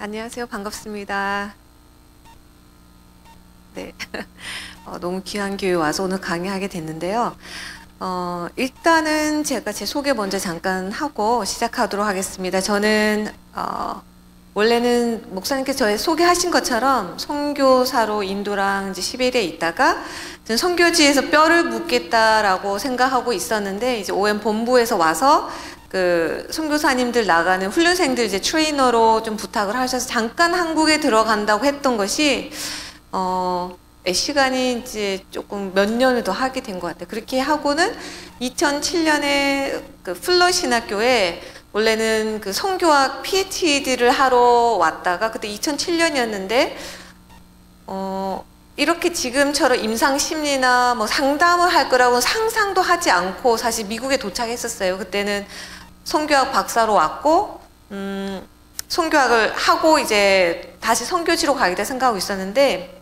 안녕하세요. 반갑습니다. 네. 너무 귀한 교회 와서 오늘 강의하게 됐는데요. 일단은 제가 제 소개 먼저 잠깐 하고 시작하도록 하겠습니다. 저는, 원래는 목사님께서 저의 소개하신 것처럼 선교사로 인도랑 이제 시베리아에 있다가 저는 선교지에서 뼈를 묻겠다라고 생각하고 있었는데 이제 OM 본부에서 와서 그 선교사님들 나가는 훈련생들 이제 트레이너로 좀 부탁을 하셔서 잠깐 한국에 들어간다고 했던 것이 시간이 이제 조금 몇 년을 더 하게 된 것 같아요. 그렇게 하고는 2007년에 그 플러 신학교에 원래는 그 선교학 PhD를 하러 왔다가 그때 2007년이었는데 이렇게 지금처럼 임상심리나 뭐 상담을 할 거라고는 상상도 하지 않고 사실 미국에 도착했었어요. 그때는 선교학 박사로 왔고 선교학을 하고 이제 다시 선교지로 가겠다 생각하고 있었는데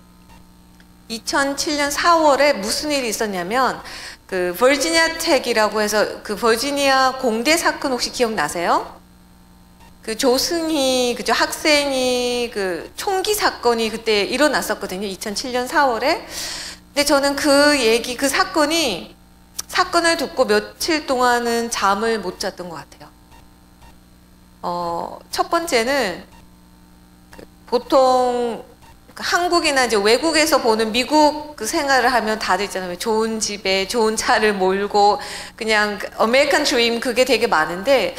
2007년 4월에 무슨 일이 있었냐면 그 버지니아 텍이라고 해서 그 버지니아 공대 사건 혹시 기억나세요? 그 조승희 그죠 학생이 그 총기 사건이 그때 일어났었거든요. 2007년 4월에. 근데 저는 그 사건을 듣고 며칠 동안은 잠을 못 잤던 것 같아요. 첫 번째는 보통 한국이나 이제 외국에서 보는 미국 그 생활을 하면 다들 있잖아요. 좋은 집에 좋은 차를 몰고 그냥 아메리칸 드림 그게 되게 많은데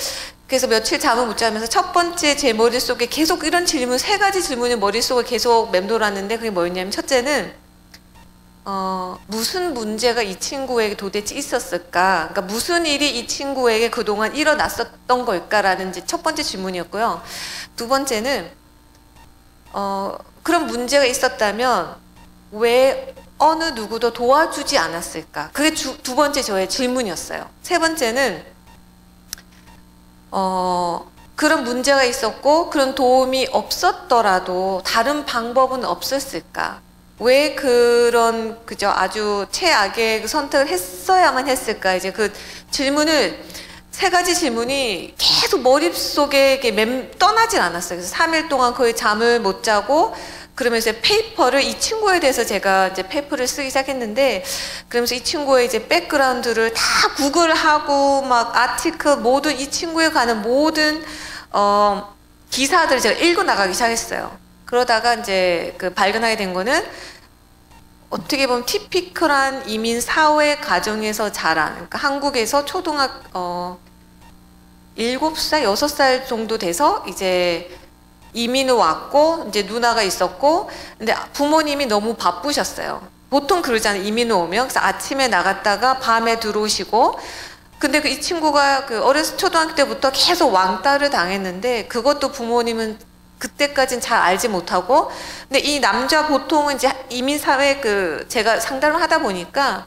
그래서 며칠 잠을 못 자면서 첫 번째 제 머릿속에 계속 이런 질문, 세 가지 질문이 머릿속에 계속 맴돌았는데 그게 뭐였냐면 첫째는 무슨 문제가 이 친구에게 도대체 있었을까? 그러니까 무슨 일이 이 친구에게 그동안 일어났었던 걸까라는 이제 첫 번째 질문이었고요. 두 번째는 그런 문제가 있었다면 왜 어느 누구도 도와주지 않았을까? 그게 두 번째 저의 질문이었어요. 세 번째는 그런 문제가 있었고 그런 도움이 없었더라도 다른 방법은 없었을까? 왜 그런 그저 아주 최악의 그 선택을 했어야만 했을까? 이제 그 질문을 세 가지 질문이 계속 머릿속에 떠나질 않았어요. 그래서 3일 동안 거의 잠을 못 자고 그러면서 페이퍼를 이 친구에 대해서 제가 이제 페이퍼를 쓰기 시작했는데 그러면서 이 친구의 이제 백그라운드를 다 구글하고 막 아티클 모든 이 친구에 관한 모든 기사들을 제가 읽어 나가기 시작했어요. 그러다가 이제 그 발견하게 된 거는 어떻게 보면 티피컬한 이민 사회 가정에서 자란 그러니까 한국에서 초등학 7살, 6살 정도 돼서 이제 이민을 왔고 이제 누나가 있었고 근데 부모님이 너무 바쁘셨어요. 보통 그러잖아요. 이민을 오면 그래서 아침에 나갔다가 밤에 들어오시고 근데 이 친구가 그 어렸을 초등학교 때부터 계속 왕따를 당했는데 그것도 부모님은 그때까지는 잘 알지 못하고 근데 이 남자 보통은 이제 이민사회 제가 상담을 하다 보니까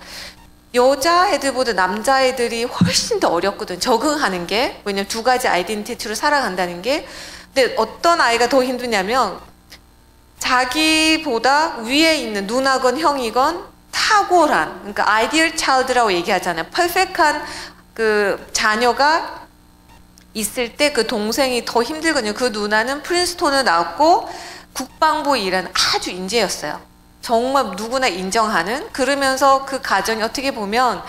여자애들보다 남자애들이 훨씬 더 어렵거든 적응하는 게 왜냐면 두 가지 아이덴티티로 살아간다는 게 근데 어떤 아이가 더 힘드냐면 자기보다 위에 있는 누나건 형이건 탁월한 그러니까 아이디얼 차일드라고 얘기하잖아요. 퍼펙트한 그 자녀가 있을 때 그 동생이 더 힘들거든요. 그 누나는 프린스톤을 나왔고 국방부에 일하는 아주 인재였어요. 정말 누구나 인정하는 그러면서 그 가정이 어떻게 보면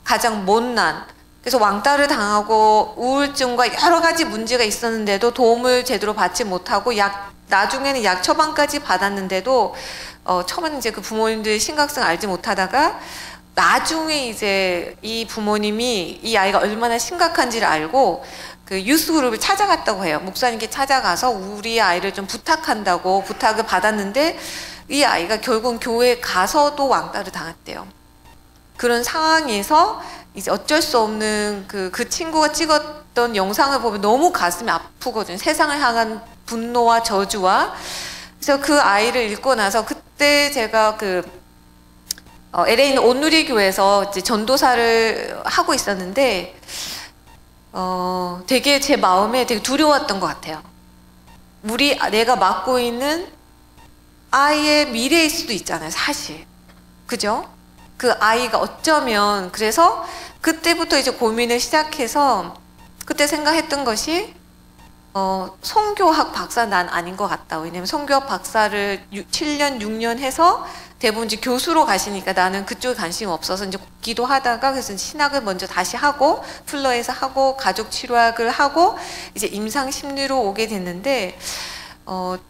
가장 못난 그래서 왕따를 당하고 우울증과 여러 가지 문제가 있었는데도 도움을 제대로 받지 못하고 나중에는 약 처방까지 받았는데도 처음에는 이제 그 부모님들의 심각성을 알지 못하다가 나중에 이제 이 부모님이 이 아이가 얼마나 심각한지를 알고 그 유스 그룹을 찾아갔다고 해요. 목사님께 찾아가서 우리 아이를 좀 부탁한다고 부탁을 받았는데 이 아이가 결국은 교회에 가서도 왕따를 당했대요. 그런 상황에서 이제 어쩔 수 없는 그 친구가 찍었던 영상을 보면 너무 가슴이 아프거든요. 세상을 향한 분노와 저주와 그래서 그 아이를 읽고 나서 그때 제가 LA 있는 온누리교회에서 이제 전도사를 하고 있었는데 되게 제 마음에 되게 두려웠던 것 같아요. 내가 맡고 있는 아이의 미래일 수도 있잖아요, 사실. 그죠? 그 아이가 어쩌면 그래서 그때부터 이제 고민을 시작해서 그때 생각했던 것이 선교학 박사 난 아닌 것 같다. 왜냐면 선교학 박사를 7년, 6년 해서 대부분 이제 교수로 가시니까 나는 그쪽에 관심이 없어서 이제 기도하다가 그래서 신학을 먼저 다시 하고 플러에서 하고 가족 치료학을 하고 이제 임상 심리로 오게 됐는데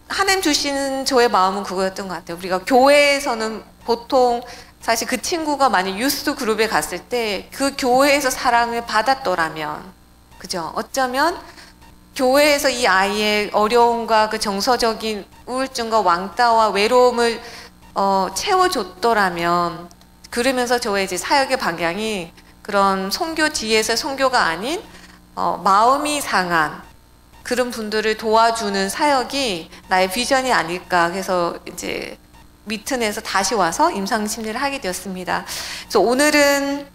하나님 주시는 저의 마음은 그거였던 것 같아요. 우리가 교회에서는 보통 사실 그 친구가 만약 유스 그룹에 갔을 때 그 교회에서 사랑을 받았더라면, 그죠? 어쩌면 교회에서 이 아이의 어려움과 그 정서적인 우울증과 왕따와 외로움을 채워줬더라면, 그러면서 저의 이제 사역의 방향이 그런 선교지에서 선교가 아닌 마음이 상한 그런 분들을 도와주는 사역이 나의 비전이 아닐까. 그래서 이제 미튼에서 다시 와서 임상심리를 하게 되었습니다. 그래서 오늘은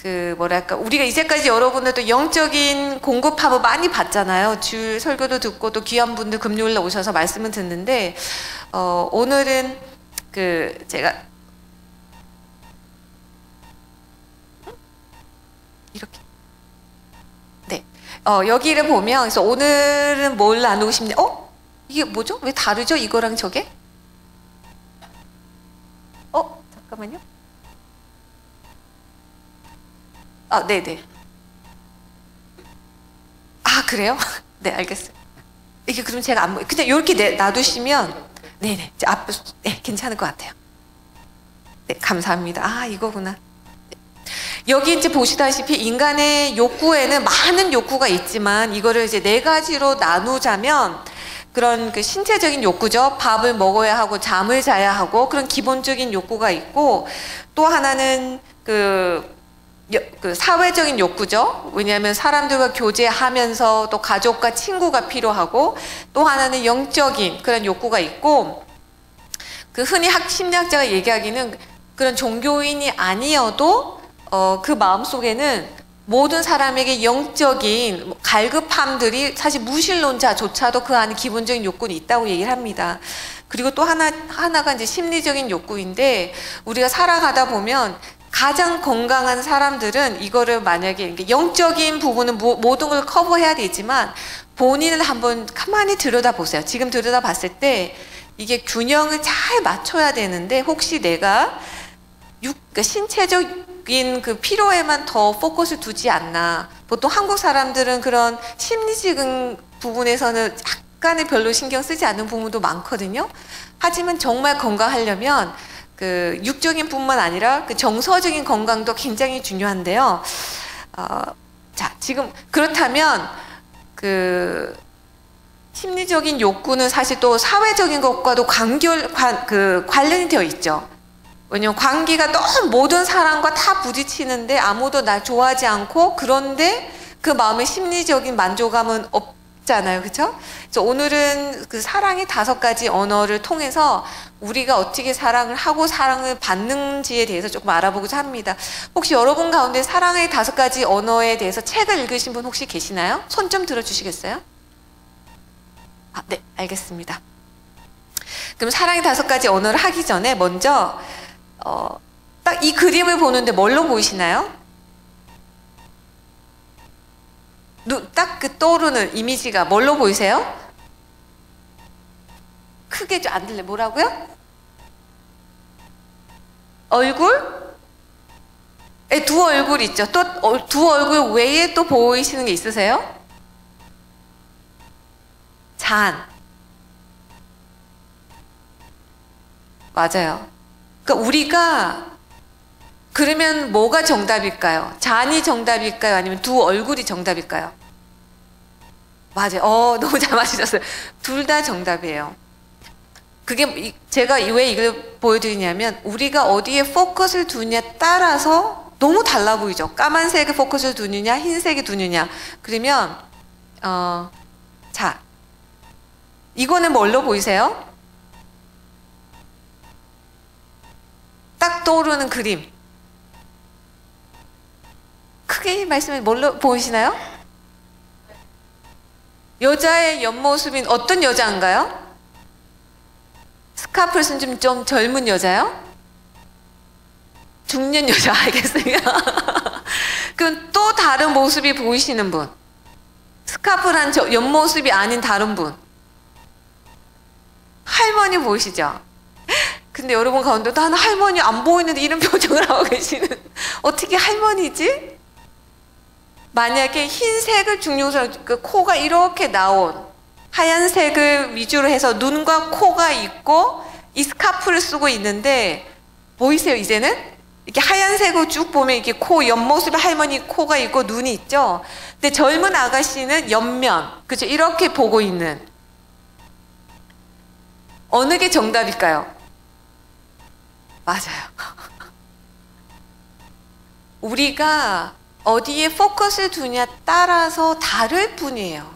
우리가 이제까지 여러분들도 영적인 공급함을 많이 받잖아요. 주일 설교도 듣고 또 귀한 분들 금요일에 오셔서 말씀을 듣는데 오늘은 제가 이렇게 여기를 보면 그래서 오늘은 뭘 나누고 싶냐? 이게 뭐죠? 왜 다르죠? 이거랑 저게? 잠깐만요. 네네. 그래요? 네, 알겠어요. 이게 그럼 제가 그냥 이렇게 놔두시면, 네네. 네, 괜찮을 것 같아요. 네, 감사합니다. 이거구나. 네. 여기 이제 보시다시피 인간의 욕구에는 많은 욕구가 있지만 이거를 이제 4가지로 나누자면 그런 그 신체적인 욕구죠. 밥을 먹어야 하고 잠을 자야 하고 그런 기본적인 욕구가 있고 또 하나는 그 사회적인 욕구죠. 왜냐하면 사람들과 교제하면서 또 가족과 친구가 필요하고 또 하나는 영적인 그런 욕구가 있고 그 흔히 심리학자가 얘기하기는 그런 종교인이 아니어도 그 마음속에는 모든 사람에게 영적인 갈급함들이 사실 무신론자조차도 그 안에 기본적인 요건이 있다고 얘기를 합니다. 그리고 또 하나가 이제 심리적인 욕구인데 우리가 살아가다 보면 가장 건강한 사람들은 이거를 만약에 영적인 부분은 모든 걸 커버해야 되지만 본인을 한번 가만히 들여다보세요. 지금 들여다봤을 때 이게 균형을 잘 맞춰야 되는데 혹시 내가 신체적인 그 피로에만 더 포커스를 두지 않나. 보통 한국 사람들은 그런 심리적인 부분에서는 약간의 별로 신경 쓰지 않는 부분도 많거든요. 하지만 정말 건강하려면 그 육적인 뿐만 아니라 그 정서적인 건강도 굉장히 중요한데요. 자, 지금 그렇다면 그 심리적인 욕구는 사실 또 사회적인 것과도 관련이 되어 있죠. 왜냐면 관계가 너무 모든 사람과 다 부딪히는데 아무도 날 좋아하지 않고 그런데 그 마음의 심리적인 만족감은 없잖아요. 그렇죠? 그래서 오늘은 그 사랑의 5가지 언어를 통해서 우리가 어떻게 사랑을 하고 사랑을 받는지에 대해서 조금 알아보고자 합니다. 혹시 여러분 가운데 사랑의 5가지 언어에 대해서 책을 읽으신 분 혹시 계시나요? 손 좀 들어주시겠어요? 네, 알겠습니다. 그럼 사랑의 5가지 언어를 하기 전에 먼저 딱 이 그림을 보는데 뭘로 보이시나요? 딱 그 떠오르는 이미지가 뭘로 보이세요? 크게 좀 안 들려. 뭐라고요? 얼굴? 네, 2 얼굴 있죠. 또 2 얼굴 외에 또 보이시는 게 있으세요? 잔. 맞아요. 그러니까 우리가 그러면 뭐가 정답일까요? 잔이 정답일까요? 아니면 2 얼굴이 정답일까요? 맞아요. 너무 잘 맞으셨어요. 둘 다 정답이에요. 그게 제가 왜 이걸 보여드리냐면 우리가 어디에 포커스를 두느냐에 따라서 너무 달라 보이죠. 까만색에 포커스를 두느냐 흰색에 두느냐. 그러면 자, 이거는 뭘로 보이세요? 딱 떠오르는 그림. 크게 말씀해 뭘로 보이시나요? 여자의 옆모습인 어떤 여자인가요? 스카프를 쓴 좀 젊은 여자요? 중년 여자. 알겠습니다. 그럼 또 다른 모습이 보이시는 분? 스카프란 저 옆모습이 아닌 다른 분. 할머니 보이시죠? 근데 여러분 가운데 나는 할머니 안 보이는데 이런 표정을 하고 계시는 어떻게 할머니지? 만약에 흰색을 중요로 그 코가 이렇게 나온 하얀색을 위주로 해서 눈과 코가 있고 이 스카프를 쓰고 있는데 보이세요? 이제는 이렇게 하얀색으로 쭉 보면 이렇게 코 옆모습에 할머니 코가 있고 눈이 있죠. 근데 젊은 아가씨는 옆면, 그죠? 이렇게 보고 있는 어느 게 정답일까요? 맞아요. 우리가 어디에 포커스를 두냐 따라서 다를 뿐이에요.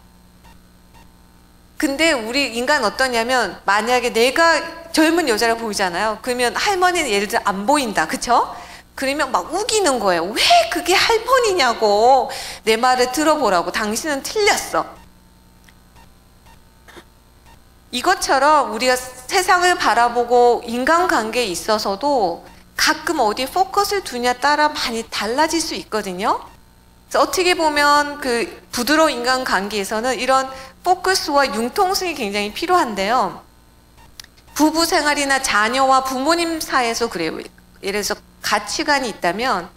근데 우리 인간 어떠냐면 만약에 내가 젊은 여자를 보이잖아요. 그러면 할머니는 예를 들어 안 보인다. 그쵸? 그러면 막 우기는 거예요. 왜 그게 할머니냐고. 내 말을 들어보라고. 당신은 틀렸어. 이것처럼 우리가 세상을 바라보고 인간관계에 있어서도 가끔 어디에 포커스를 두냐 따라 많이 달라질 수 있거든요. 그래서 어떻게 보면 그 부드러운 인간관계에서는 이런 포커스와 융통성이 굉장히 필요한데요. 부부 생활이나 자녀와 부모님 사이에서 그래요. 예를 들어서 가치관이 있다면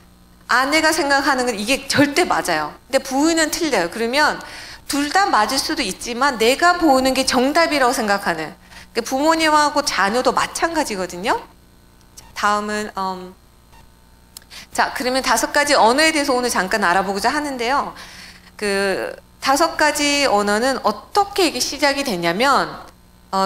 아내가 생각하는 건 이게 절대 맞아요. 근데 부인은 틀려요. 그러면 둘 다 맞을 수도 있지만 내가 보는 게 정답이라고 생각하는, 부모님하고 자녀도 마찬가지거든요. 다음은 자, 그러면 5가지 언어에 대해서 오늘 잠깐 알아보고자 하는데요. 그 5가지 언어는 어떻게 이게 시작이 됐냐면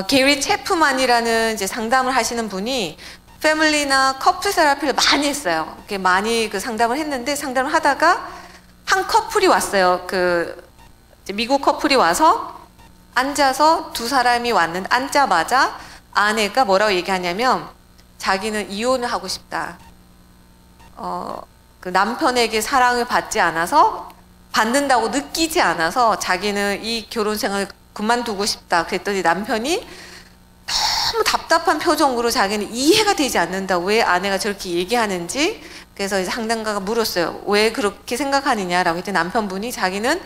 게리 체프만이라는 이제 상담을 하시는 분이 패밀리나 커플 세라피를 많이 했어요. 이렇게 많이 그 상담을 했는데 상담을 하다가 한 커플이 왔어요. 그 미국 커플이 와서 앉아서 두 사람이 왔는데 앉자마자 아내가 뭐라고 얘기하냐면 자기는 이혼을 하고 싶다. 그 남편에게 사랑을 받지 않아서 받는다고 느끼지 않아서 자기는 이 결혼 생활을 그만두고 싶다. 그랬더니 남편이 너무 답답한 표정으로 자기는 이해가 되지 않는다. 왜 아내가 저렇게 얘기하는지. 그래서 이제 상담가가 물었어요. 왜 그렇게 생각하느냐라고 했더니 남편분이 자기는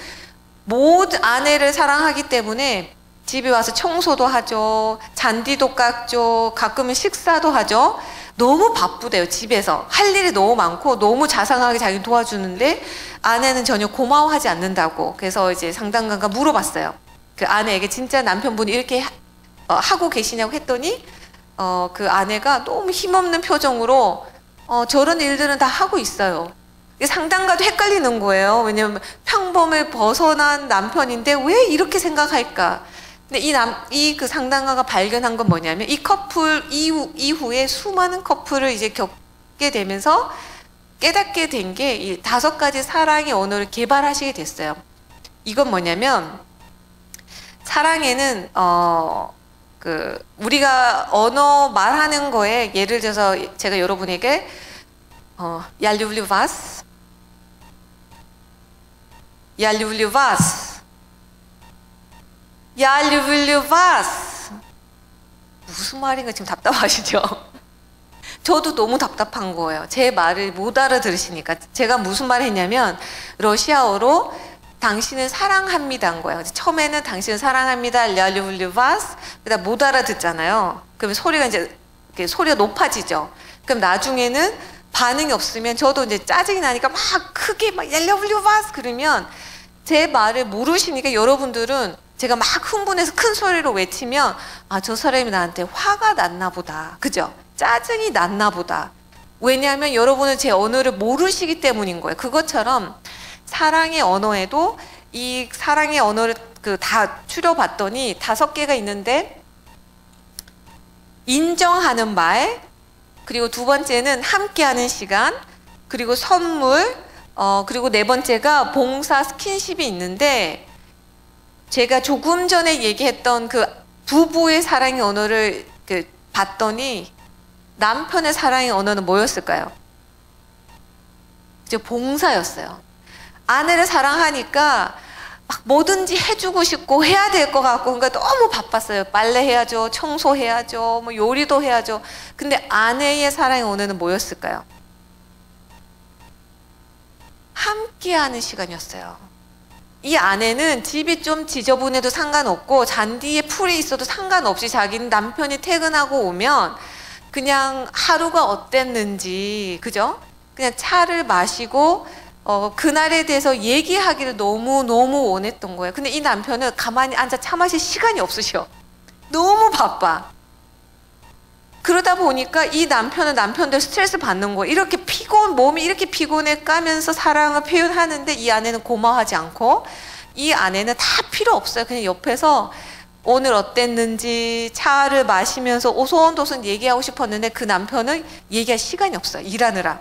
모든 아내를 사랑하기 때문에 집에 와서 청소도 하죠. 잔디도 깎죠. 가끔은 식사도 하죠. 너무 바쁘대요. 집에서 할 일이 너무 많고 너무 자상하게 자기를 도와주는데 아내는 전혀 고마워하지 않는다고. 그래서 이제 상담가가 물어봤어요. 그 아내에게 진짜 남편분이 이렇게 하고 계시냐고 했더니 그 아내가 너무 힘없는 표정으로 저런 일들은 다 하고 있어요. 상담가도 헷갈리는 거예요. 왜냐면 평범을 벗어난 남편인데 왜 이렇게 생각할까? 근데 이 그 상담가가 발견한 건 뭐냐면 이 커플 이후에 수많은 커플을 이제 겪게 되면서 깨닫게 된 게 이 5가지 사랑의 언어를 개발하시게 됐어요. 이건 뭐냐면 사랑에는 그 우리가 언어 말하는 거에 예를 들어서 제가 여러분에게 Я люблю вас, Я люблю вас, Я люблю вас. 무슨 말인가 지금 답답하시죠? 저도 너무 답답한 거예요. 제 말을 못 알아들으시니까. 제가 무슨 말을 했냐면 러시아어로 당신을 사랑합니다인 거예요. 처음에는 당신을 사랑합니다, Я люблю вас. 그다음 못 알아듣잖아요. 그러면 소리가 이제 소리가 높아지죠. 그럼 나중에는 반응이 없으면 저도 이제 짜증이 나니까 막 크게 막 Я люблю вас 그러면 제 말을 모르시니까 여러분들은 제가 막 흥분해서 큰 소리로 외치면 아, 저 사람이 나한테 화가 났나 보다. 그죠? 짜증이 났나 보다. 왜냐하면 여러분은 제 언어를 모르시기 때문인 거예요. 그것처럼 사랑의 언어에도 이 사랑의 언어를 다 추려봤더니 5개가 있는데 인정하는 말, 그리고 2번째는 함께하는 시간, 그리고 선물, 그리고 4번째가 봉사 스킨십이 있는데 제가 조금 전에 얘기했던 그 부부의 사랑의 언어를 봤더니 남편의 사랑의 언어는 뭐였을까요? 이제 봉사였어요. 아내를 사랑하니까 막 뭐든지 해주고 싶고 해야 될 것 같고 그러니까 너무 바빴어요. 빨래 해야죠, 청소해야죠, 뭐 요리도 해야죠. 근데 아내의 사랑의 언어는 뭐였을까요? 함께하는 시간이었어요. 이 아내는 집이 좀 지저분해도 상관없고 잔디에 풀이 있어도 상관없이 자기는 남편이 퇴근하고 오면 그냥 하루가 어땠는지, 그죠? 그냥 차를 마시고 그날에 대해서 얘기하기를 너무너무 원했던 거예요. 근데 이 남편은 가만히 앉아 차 마실 시간이 없으셔. 너무 바빠. 그러다 보니까 이 남편은 남편대로 스트레스 받는 거예요. 이렇게 몸이 이렇게 피곤해 까면서 사랑을 표현하는데 이 아내는 고마워하지 않고, 이 아내는 다 필요 없어요. 그냥 옆에서 오늘 어땠는지 차를 마시면서 오손도손 얘기하고 싶었는데 그 남편은 얘기할 시간이 없어요. 일하느라.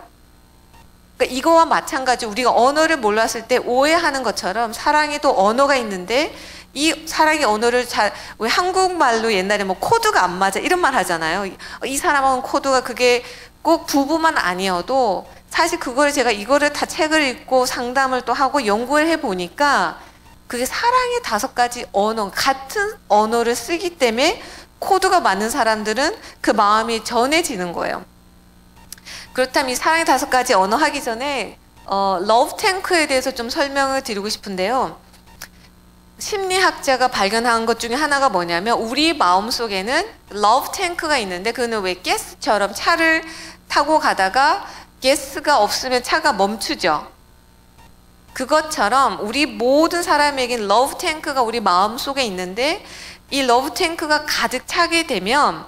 그러니까 이거와 마찬가지, 우리가 언어를 몰랐을 때 오해하는 것처럼 사랑에도 언어가 있는데, 이 사랑의 언어를 왜 한국말로 옛날에 뭐 코드가 안 맞아 이런 말 하잖아요. 이 사람하고는 코드가, 그게 꼭 부부만 아니어도 사실 그거를 제가 이거를 다 책을 읽고 상담을 또 하고 연구를 해보니까 그게 사랑의 5가지 언어, 같은 언어를 쓰기 때문에 코드가 맞는 사람들은 그 마음이 전해지는 거예요. 그렇다면 이 사랑의 5가지 언어 하기 전에 러브 탱크에 대해서 좀 설명을 드리고 싶은데요. 심리학자가 발견한 것 중에 하나가 뭐냐면, 우리 마음속에는 러브 탱크가 있는데, 그거는 왜 가스처럼 차를 타고 가다가 가스가 없으면 차가 멈추죠. 그것처럼 우리 모든 사람에겐 러브 탱크가 우리 마음속에 있는데, 이 러브 탱크가 가득 차게 되면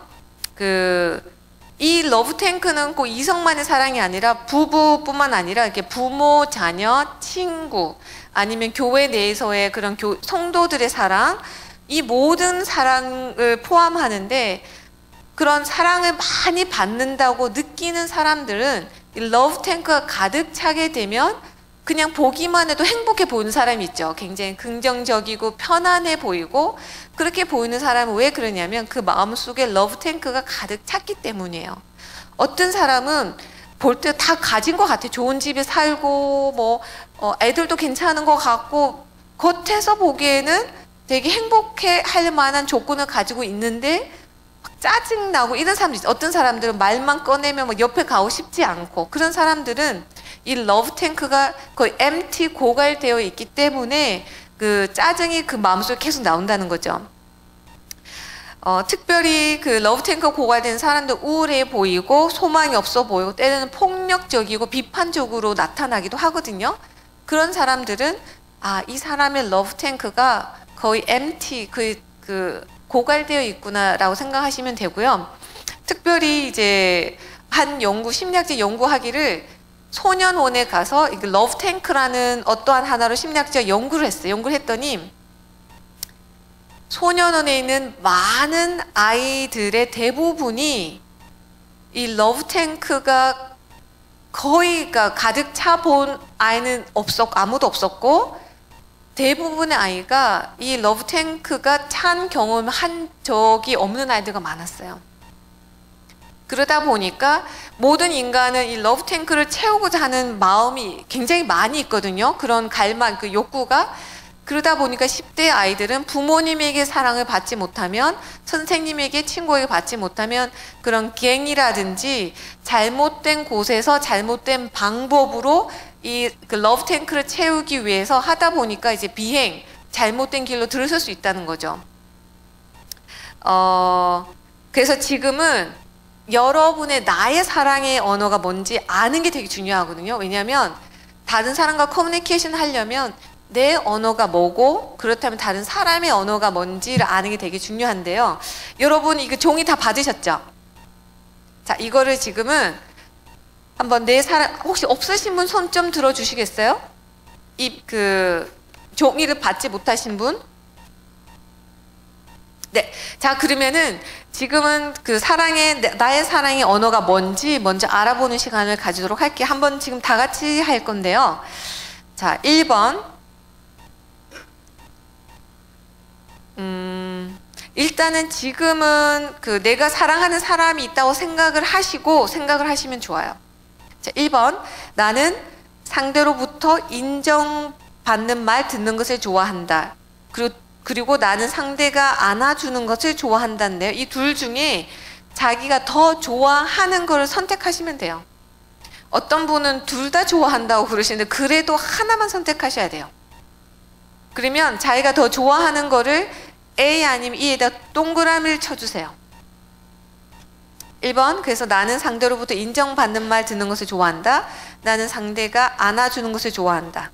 이 러브 탱크는 꼭 이성만의 사랑이 아니라 부부뿐만 아니라 이렇게 부모, 자녀, 친구, 아니면 교회 내에서의 그런 성도들의 사랑, 이 모든 사랑을 포함하는데, 그런 사랑을 많이 받는다고 느끼는 사람들은 이 러브 탱크가 가득 차게 되면 그냥 보기만 해도 행복해 보이는 사람이 있죠. 굉장히 긍정적이고 편안해 보이고, 그렇게 보이는 사람은 왜 그러냐면 그 마음속에 러브 탱크가 가득 찼기 때문이에요. 어떤 사람은 볼 때 다 가진 것 같아. 좋은 집에 살고 뭐 애들도 괜찮은 것 같고 겉에서 보기에는 되게 행복해 할 만한 조건을 가지고 있는데 짜증나고 이런 사람도 있어요. 어떤 사람들은 말만 꺼내면 뭐 옆에 가고 싶지 않고, 그런 사람들은 이 러브 탱크가 거의 empty, 고갈되어 있기 때문에 그 짜증이 그 마음속에 계속 나온다는 거죠. 특별히 그 러브 탱크가 고갈된 사람들 우울해 보이고 소망이 없어 보이고 때로는 폭력적이고 비판적으로 나타나기도 하거든요. 그런 사람들은 이 사람의 러브 탱크가 거의 empty, 고갈되어 있구나라고 생각하시면 되고요. 특별히 이제 심리학자 연구하기를 소년원에 가서 러브 탱크라는 어떠한 하나로 심리학자가 연구를 했어요. 연구를 했더니 소년원에 있는 많은 아이들의 대부분이 이 러브 탱크가 거의 가득 차 본 아이는 아무도 없었고, 대부분의 아이가 이 러브 탱크가 찬 경험을 한 적이 없는 아이들가 많았어요. 그러다 보니까 모든 인간은 이 러브 탱크를 채우고자 하는 마음이 굉장히 많이 있거든요. 그런 갈망, 그 욕구가. 그러다 보니까 10대 아이들은 부모님에게 사랑을 받지 못하면, 선생님에게, 친구에게 받지 못하면 그런 갱이라든지 잘못된 곳에서 잘못된 방법으로 그 러브 탱크를 채우기 위해서 하다 보니까 이제 잘못된 길로 들어설 수 있다는 거죠. 그래서 지금은 여러분의 나의 사랑의 언어가 뭔지 아는 게 되게 중요하거든요. 왜냐하면 다른 사람과 커뮤니케이션 하려면 내 언어가 뭐고, 그렇다면 다른 사람의 언어가 뭔지를 아는 게 되게 중요한데요. 여러분 이거 종이 다 받으셨죠? 자, 이거를 지금은 한번 혹시 없으신 분 손 좀 들어주시겠어요? 종이를 받지 못하신 분? 네. 자, 그러면은 지금은 나의 사랑의 언어가 뭔지 먼저 알아보는 시간을 가지도록 할게요. 한번 지금 다 같이 할 건데요. 자, 1번. 일단은 지금은 내가 사랑하는 사람이 있다고 생각을 하시면 좋아요. 자, 1번. 나는 상대로부터 인정받는 말 듣는 것을 좋아한다. 그리고 나는 상대가 안아주는 것을 좋아한다는데요. 이 둘 중에 자기가 더 좋아하는 것을 선택하시면 돼요. 어떤 분은 둘 다 좋아한다고 그러시는데 그래도 하나만 선택하셔야 돼요. 그러면 자기가 더 좋아하는 거를 A 아니면 E에다 동그라미를 쳐주세요. 1번, 그래서 나는 상대로부터 인정받는 말 듣는 것을 좋아한다. 나는 상대가 안아주는 것을 좋아한다.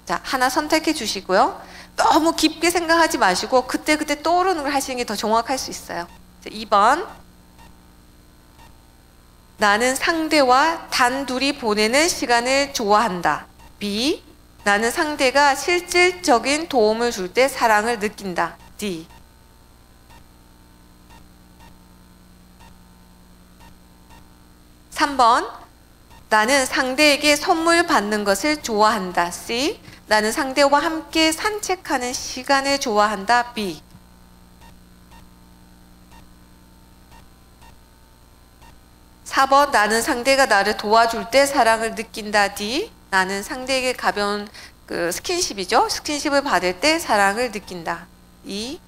자, 하나 선택해 주시고요. 너무 깊게 생각하지 마시고 그때그때 떠오르는 걸 하시는 게 더 정확할 수 있어요. 자, 2번, 나는 상대와 단둘이 보내는 시간을 좋아한다. B, 나는 상대가 실질적인 도움을 줄 때 사랑을 느낀다. D. 3번, 나는 상대에게 선물 받는 것을 좋아한다. C, 나는 상대와 함께 산책하는 시간을 좋아한다. B. 4번, 나는 상대가 나를 도와줄 때 사랑을 느낀다. D, 나는 상대에게 가벼운 그 스킨십이죠. 스킨십을 받을 때 사랑을 느낀다. E.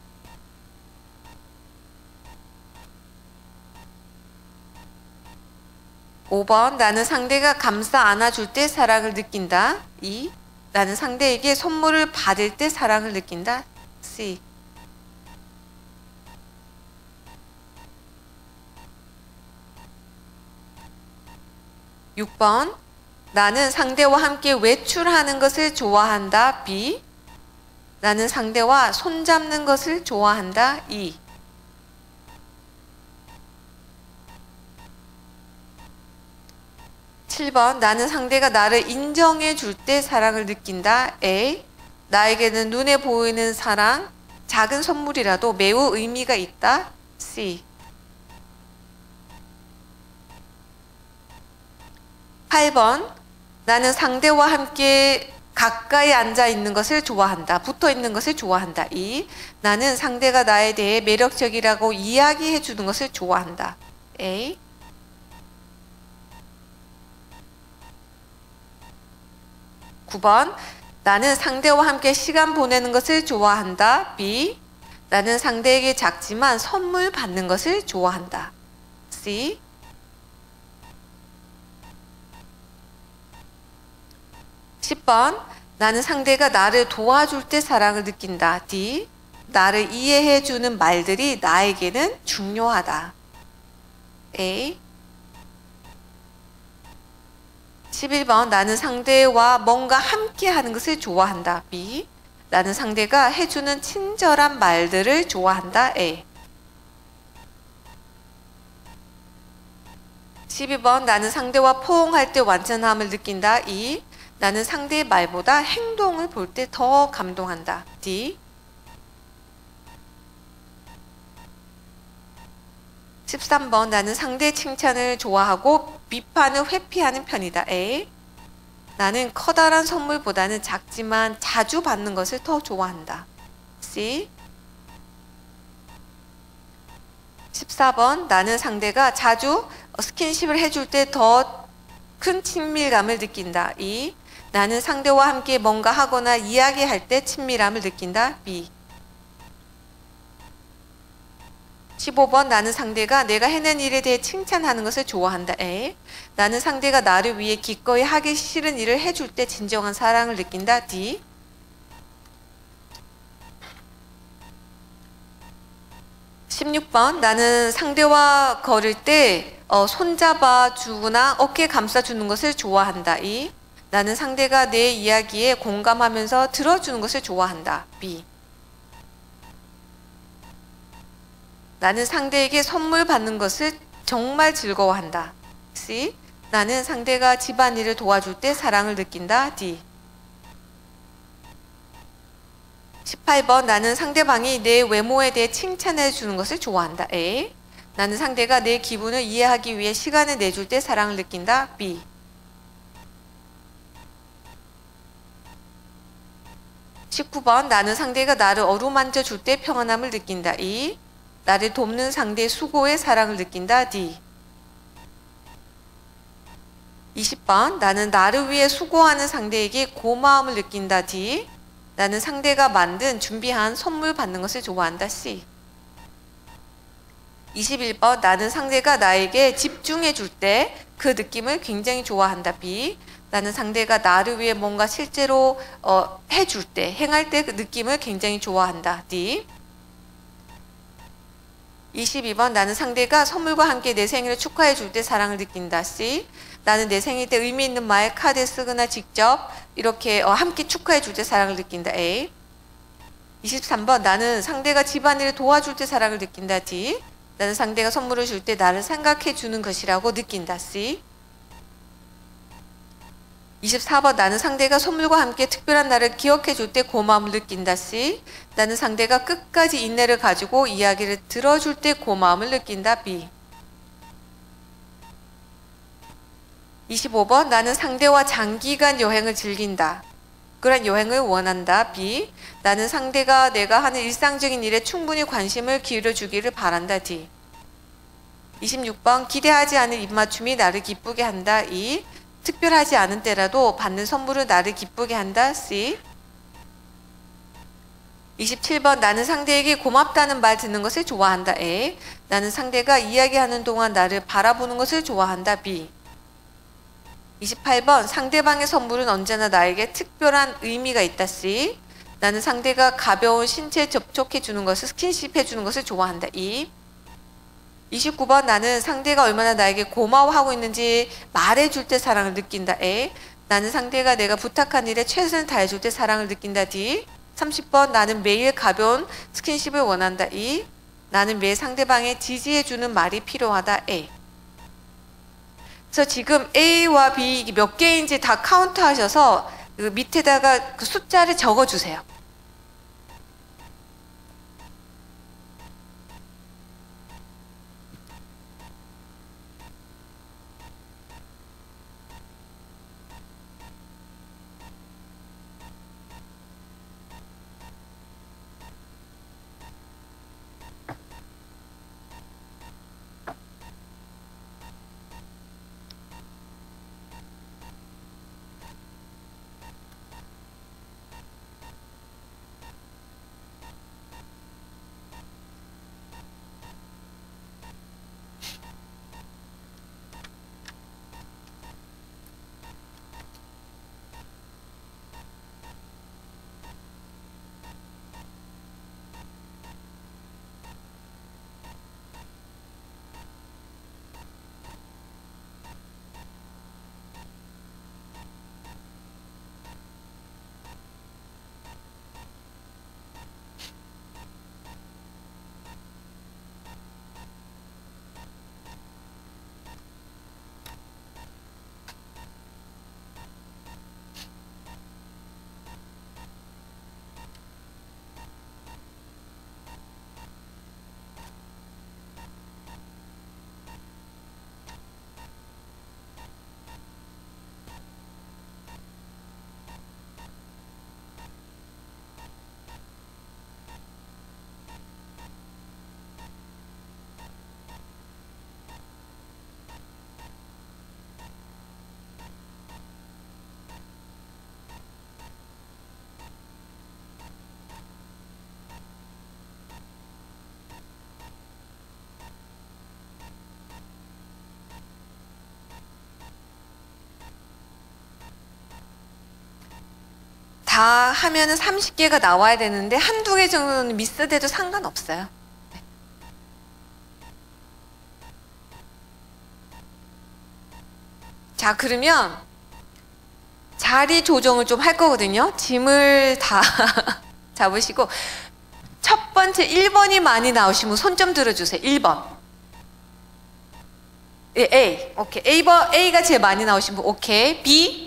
5번, 나는 상대가 감싸 안아줄 때 사랑을 느낀다. 2. 나는 상대에게 선물을 받을 때 사랑을 느낀다. C. (6번) 나는 상대와 함께 외출하는 것을 좋아한다. B. 나는 상대와 손잡는 것을 좋아한다. E. 7번, 나는 상대가 나를 인정해 줄 때 사랑을 느낀다. A. 나에게는 눈에 보이는 사랑, 작은 선물이라도 매우 의미가 있다. C. 8번, 나는 상대와 함께 가까이 앉아 있는 것을 좋아한다. 붙어 있는 것을 좋아한다. E. 나는 상대가 나에 대해 매력적이라고 이야기해 주는 것을 좋아한다. A. 9번, 나는 상대와 함께 시간 보내는 것을 좋아한다. B. 나는 상대에게 작지만 선물 받는 것을 좋아한다. C. 10번, 나는 상대가 나를 도와줄 때 사랑을 느낀다. D. 나를 이해해 주는 말들이 나에게는 중요하다. A. 11번, 나는 상대와 뭔가 함께 하는 것을 좋아한다. B. 나는 상대가 해주는 친절한 말들을 좋아한다. A. 12번, 나는 상대와 포옹할 때 완전함을 느낀다. E. 나는 상대의 말보다 행동을 볼 때 더 감동한다. D. 13번, 나는 상대의 칭찬을 좋아하고 비판을 회피하는 편이다. A. 나는 커다란 선물보다는 작지만 자주 받는 것을 더 좋아한다. C. 14번, 나는 상대가 자주 스킨십을 해줄 때 더 큰 친밀감을 느낀다. E. 나는 상대와 함께 뭔가 하거나 이야기할 때 친밀함을 느낀다. B. 15번, 나는 상대가 내가 해낸 일에 대해 칭찬하는 것을 좋아한다. A. 나는 상대가 나를 위해 기꺼이 하기 싫은 일을 해줄 때 진정한 사랑을 느낀다. D. 16번, 나는 상대와 걸을 때 손잡아 주거나 어깨 감싸 주는 것을 좋아한다. E. 나는 상대가 내 이야기에 공감하면서 들어주는 것을 좋아한다. B. 나는 상대에게 선물 받는 것을 정말 즐거워한다. C. 나는 상대가 집안일을 도와줄 때 사랑을 느낀다. D. 18번, 나는 상대방이 내 외모에 대해 칭찬해 주는 것을 좋아한다. A. 나는 상대가 내 기분을 이해하기 위해 시간을 내줄 때 사랑을 느낀다. B. 19번, 나는 상대가 나를 어루만져 줄 때 평안함을 느낀다. E. 나를 돕는 상대의 수고에 사랑을 느낀다. D. 20번, 나는 나를 위해 수고하는 상대에게 고마움을 느낀다. D. 나는 상대가 만든 준비한 선물 받는 것을 좋아한다. C. 21번, 나는 상대가 나에게 집중해 줄 때 그 느낌을 굉장히 좋아한다. B. 나는 상대가 나를 위해 뭔가 실제로 해줄 때, 행할 때 그 느낌을 굉장히 좋아한다. D. 22번 나는 상대가 선물과 함께 내 생일을 축하해 줄 때 사랑을 느낀다. C. 나는 내 생일 때 의미 있는 말, 카드 쓰거나 직접 이렇게 함께 축하해 줄 때 사랑을 느낀다. A. 23번 나는 상대가 집안일을 도와줄 때 사랑을 느낀다. D. 나는 상대가 선물을 줄 때 나를 생각해 주는 것이라고 느낀다. C. 24번 나는 상대가 선물과 함께 특별한 날을 기억해 줄 때 고마움을 느낀다. C. 나는 상대가 끝까지 인내를 가지고 이야기를 들어줄 때 고마움을 느낀다. B. 25번 나는 상대와 장기간 여행을 즐긴다. 그런 여행을 원한다. B. 나는 상대가 내가 하는 일상적인 일에 충분히 관심을 기울여 주기를 바란다. D. 26번 기대하지 않은 입맞춤이 나를 기쁘게 한다. E. 특별하지 않은 때라도 받는 선물은 나를 기쁘게 한다. C. 27번 나는 상대에게 고맙다는 말 듣는 것을 좋아한다. A. 나는 상대가 이야기하는 동안 나를 바라보는 것을 좋아한다. B. 28번 상대방의 선물은 언제나 나에게 특별한 의미가 있다. C. 나는 상대가 가벼운 신체 접촉해 주는 것을 스킨십 해주는 것을 좋아한다. E. 29번 나는 상대가 얼마나 나에게 고마워하고 있는지 말해줄 때 사랑을 느낀다. A. 나는 상대가 내가 부탁한 일에 최선을 다해줄 때 사랑을 느낀다. D. 30번 나는 매일 가벼운 스킨십을 원한다. E. 나는 매일 상대방에 지지해주는 말이 필요하다. A. 그래서 지금 A와 B 몇 개인지 다 카운트 하셔서 그 밑에다가 그 숫자를 적어주세요. 다 하면은 30개가 나와야 되는데 한두 개 정도는 미스돼도 상관없어요. 네. 자, 그러면 자리 조정을 좀 할 거거든요. 짐을 다 잡으시고 첫 번째 1번이 많이 나오시면 손 좀 들어주세요. 1번. 예, A. 오케이. A번, A가 제일 많이 나오신 분. 오케이. B.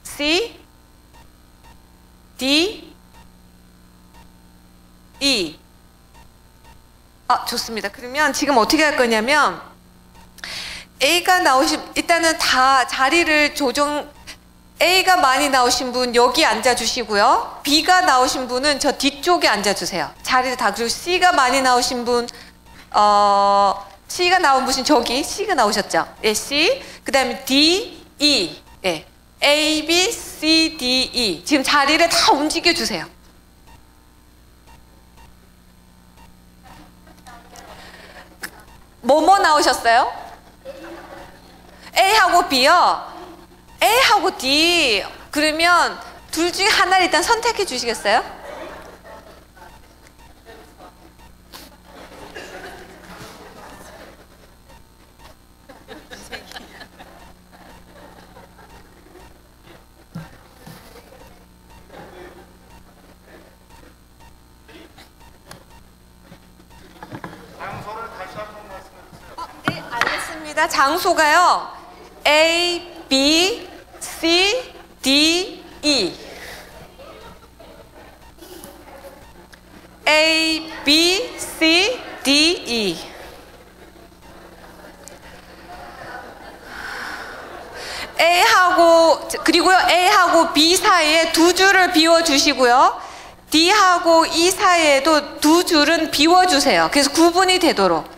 C, D, E. 좋습니다. 그러면 지금 어떻게 할 거냐면 A가 나오신 일단은 다 자리를 조정. A가 많이 나오신 분 여기 앉아주시고요. B가 나오신 분은 저 뒤쪽에 앉아주세요. 자리를 다. 그리고 C가 많이 나오신 분 C가 나온 분은 저기 C가 나오셨죠? 예, C. 그 다음에 D, E. 예. A, B, C, D, E. 지금 자리를 다 움직여 주세요. 뭐뭐 나오셨어요? A하고 B요. A하고 D. 그러면 둘 중에 하나를 일단 선택해 주시겠어요? 네, 알겠습니다. 장소가요. A, B, C, D, E. A, B, C, D, E. 그리고요, A하고 B 사이에 두 줄을 비워주시고요. D하고 E 사이에도 두 줄은 비워주세요. 그래서 구분이 되도록.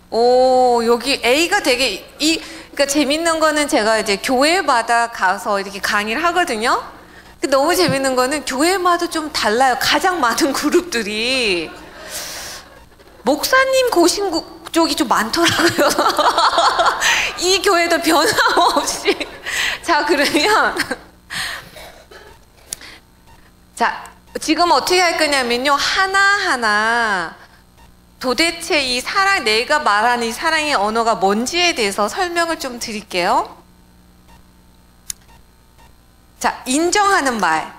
오, 여기 A가 되게 그러니까 재밌는 거는 제가 이제 교회마다 가서 이렇게 강의를 하거든요. 근데 너무 재밌는 거는 교회마다 좀 달라요. 가장 많은 그룹들이 목사님 고신 쪽이 좀 많더라고요. 이 교회도 변함없이. 자, 그러면 자, 지금 어떻게 할 거냐면요. 하나하나 도대체 이 사랑, 내가 말하는 이 사랑의 언어가 뭔지에 대해서 설명을 좀 드릴게요. 자, 인정하는 말.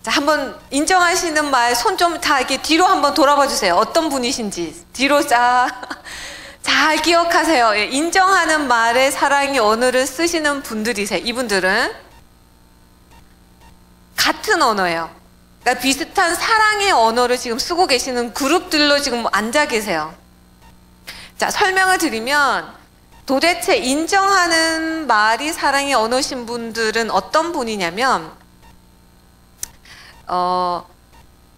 자, 한번 인정하시는 말 손 좀 다 이렇게 뒤로 한번 돌아봐 주세요. 어떤 분이신지. 뒤로 잘 기억하세요. 예, 인정하는 말에 사랑의 언어를 쓰시는 분들이세요. 이분들은 같은 언어예요. 그러니까 비슷한 사랑의 언어를 지금 쓰고 계시는 그룹들로 지금 앉아 계세요. 자, 설명을 드리면 도대체 인정하는 말이 사랑의 언어신 분들은 어떤 분이냐면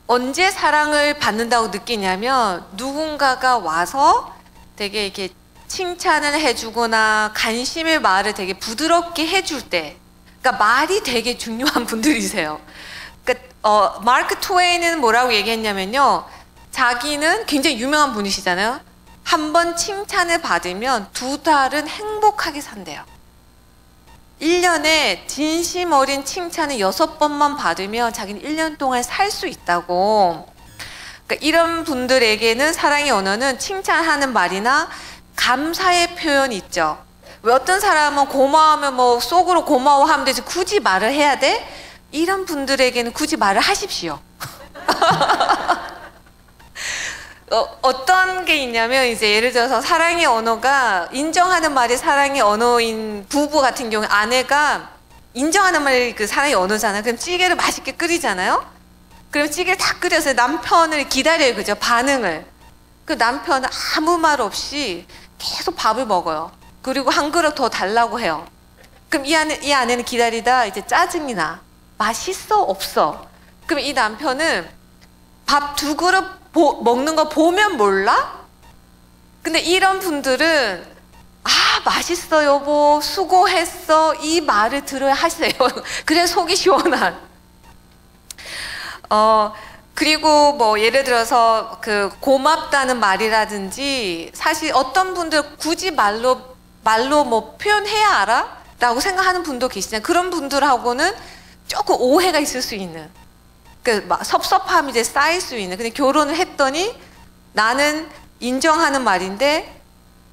언제 사랑을 받는다고 느끼냐면 누군가가 와서 되게 이렇게 칭찬을 해주거나 관심의 말을 되게 부드럽게 해줄 때, 그러니까 말이 되게 중요한 분들이세요. 마크 트웨인은 뭐라고 얘기했냐면요. 자기는 굉장히 유명한 분이시잖아요. 한 번 칭찬을 받으면 2달은 행복하게 산대요. 1년에 진심 어린 칭찬을 6번만 받으면 자기는 1년 동안 살 수 있다고. 그러니까 이런 분들에게는 사랑의 언어는 칭찬하는 말이나 감사의 표현이 있죠. 왜 어떤 사람은 고마우면 뭐 속으로 고마워하면 되지 굳이 말을 해야 돼? 이런 분들에게는 굳이 말을 하십시오. 어떤 게 있냐면 이제 예를 들어서 사랑의 언어가 인정하는 말이 사랑의 언어인 부부 같은 경우에 아내가 인정하는 말이 그 사랑의 언어잖아요. 그럼 찌개를 맛있게 끓이잖아요. 그럼 찌개를 다 끓여서 남편을 기다려요, 그죠? 반응을. 그 남편은 아무 말 없이 계속 밥을 먹어요. 그리고 한 그릇 더 달라고 해요. 그럼 이 아내는 기다리다 이제 짜증이 나. 맛있어? 없어? 그럼 이 남편은 밥 2그릇 먹는 거 보면 몰라? 근데 이런 분들은 맛있어 여보, 수고했어, 이 말을 들어야 하세요. 그래 속이 시원한. 그리고 뭐 예를 들어서 그 고맙다는 말이라든지 사실 어떤 분들 굳이 말로 뭐 표현해야 알아? 라고 생각하는 분도 계시잖아요. 그런 분들하고는 조금 오해가 있을 수 있는, 그 섭섭함이 이제 쌓일 수 있는. 근데 결혼을 했더니 나는 인정하는 말인데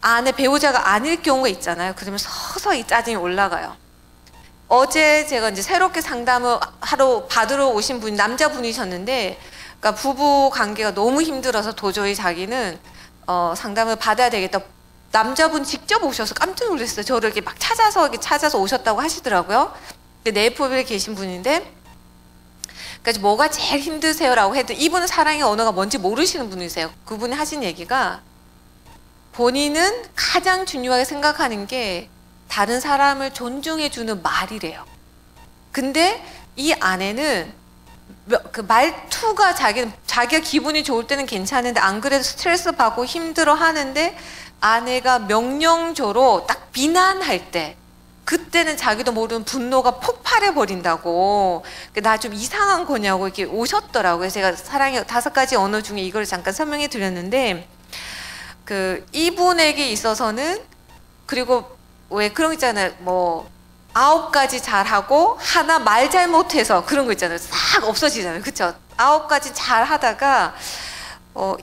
아내 배우자가 아닐 경우가 있잖아요. 그러면 서서히 짜증이 올라가요. 어제 제가 이제 새롭게 상담을 받으러 오신 분이 남자분이셨는데, 그러니까 부부 관계가 너무 힘들어서 도저히 자기는 상담을 받아야 되겠다. 남자분 직접 오셔서 깜짝 놀랐어요. 저를 이렇게 막 찾아서 오셨다고 하시더라고요. 네이버에 계신 분인데, 그러니까 뭐가 제일 힘드세요라고 해도 이분은 사랑의 언어가 뭔지 모르시는 분이세요. 그분이 하신 얘기가 본인은 가장 중요하게 생각하는 게 다른 사람을 존중해주는 말이래요. 근데 이 아내는 그 말투가 자기가 기분이 좋을 때는 괜찮은데 안 그래도 스트레스 받고 힘들어 하는데 아내가 명령조로 딱 비난할 때 그때는 자기도 모르는 분노가 폭발해 버린다고. 나 좀 이상한 거냐고 이렇게 오셨더라고요. 제가 사랑의 5가지 언어 중에 이걸 잠깐 설명해 드렸는데, 그 이분에게 있어서는, 그리고 왜 그런 거 있잖아요. 뭐 9가지 잘하고 하나 말 잘못해서 그런 거 있잖아요. 싹 없어지잖아요. 그쵸? 9가지 잘하다가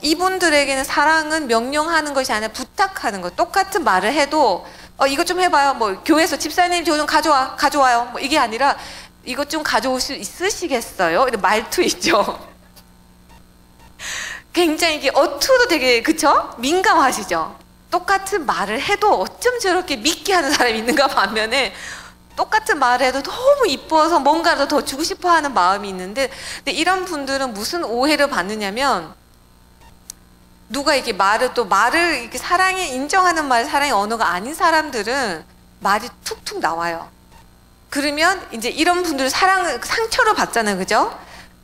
이분들에게는 사랑은 명령하는 것이 아니라 부탁하는 거. 똑같은 말을 해도 이것 좀 해봐요. 뭐 교회에서 집사님 저 좀 가져와요. 뭐 이게 아니라 이것 좀 가져올 수 있으시겠어요? 말투 있죠. 굉장히 이게 어투도 되게 그쵸? 민감하시죠. 똑같은 말을 해도 어쩜 저렇게 믿게 하는 사람이 있는가 반면에 똑같은 말을 해도 너무 이뻐서 뭔가를 더 주고 싶어 하는 마음이 있는데, 근데 이런 분들은 무슨 오해를 받느냐면 누가 이렇게 말을 이렇게 사랑에 인정하는 말, 사랑의 언어가 아닌 사람들은 말이 툭툭 나와요. 그러면 이제 이런 분들은 상처를 받잖아요. 그죠?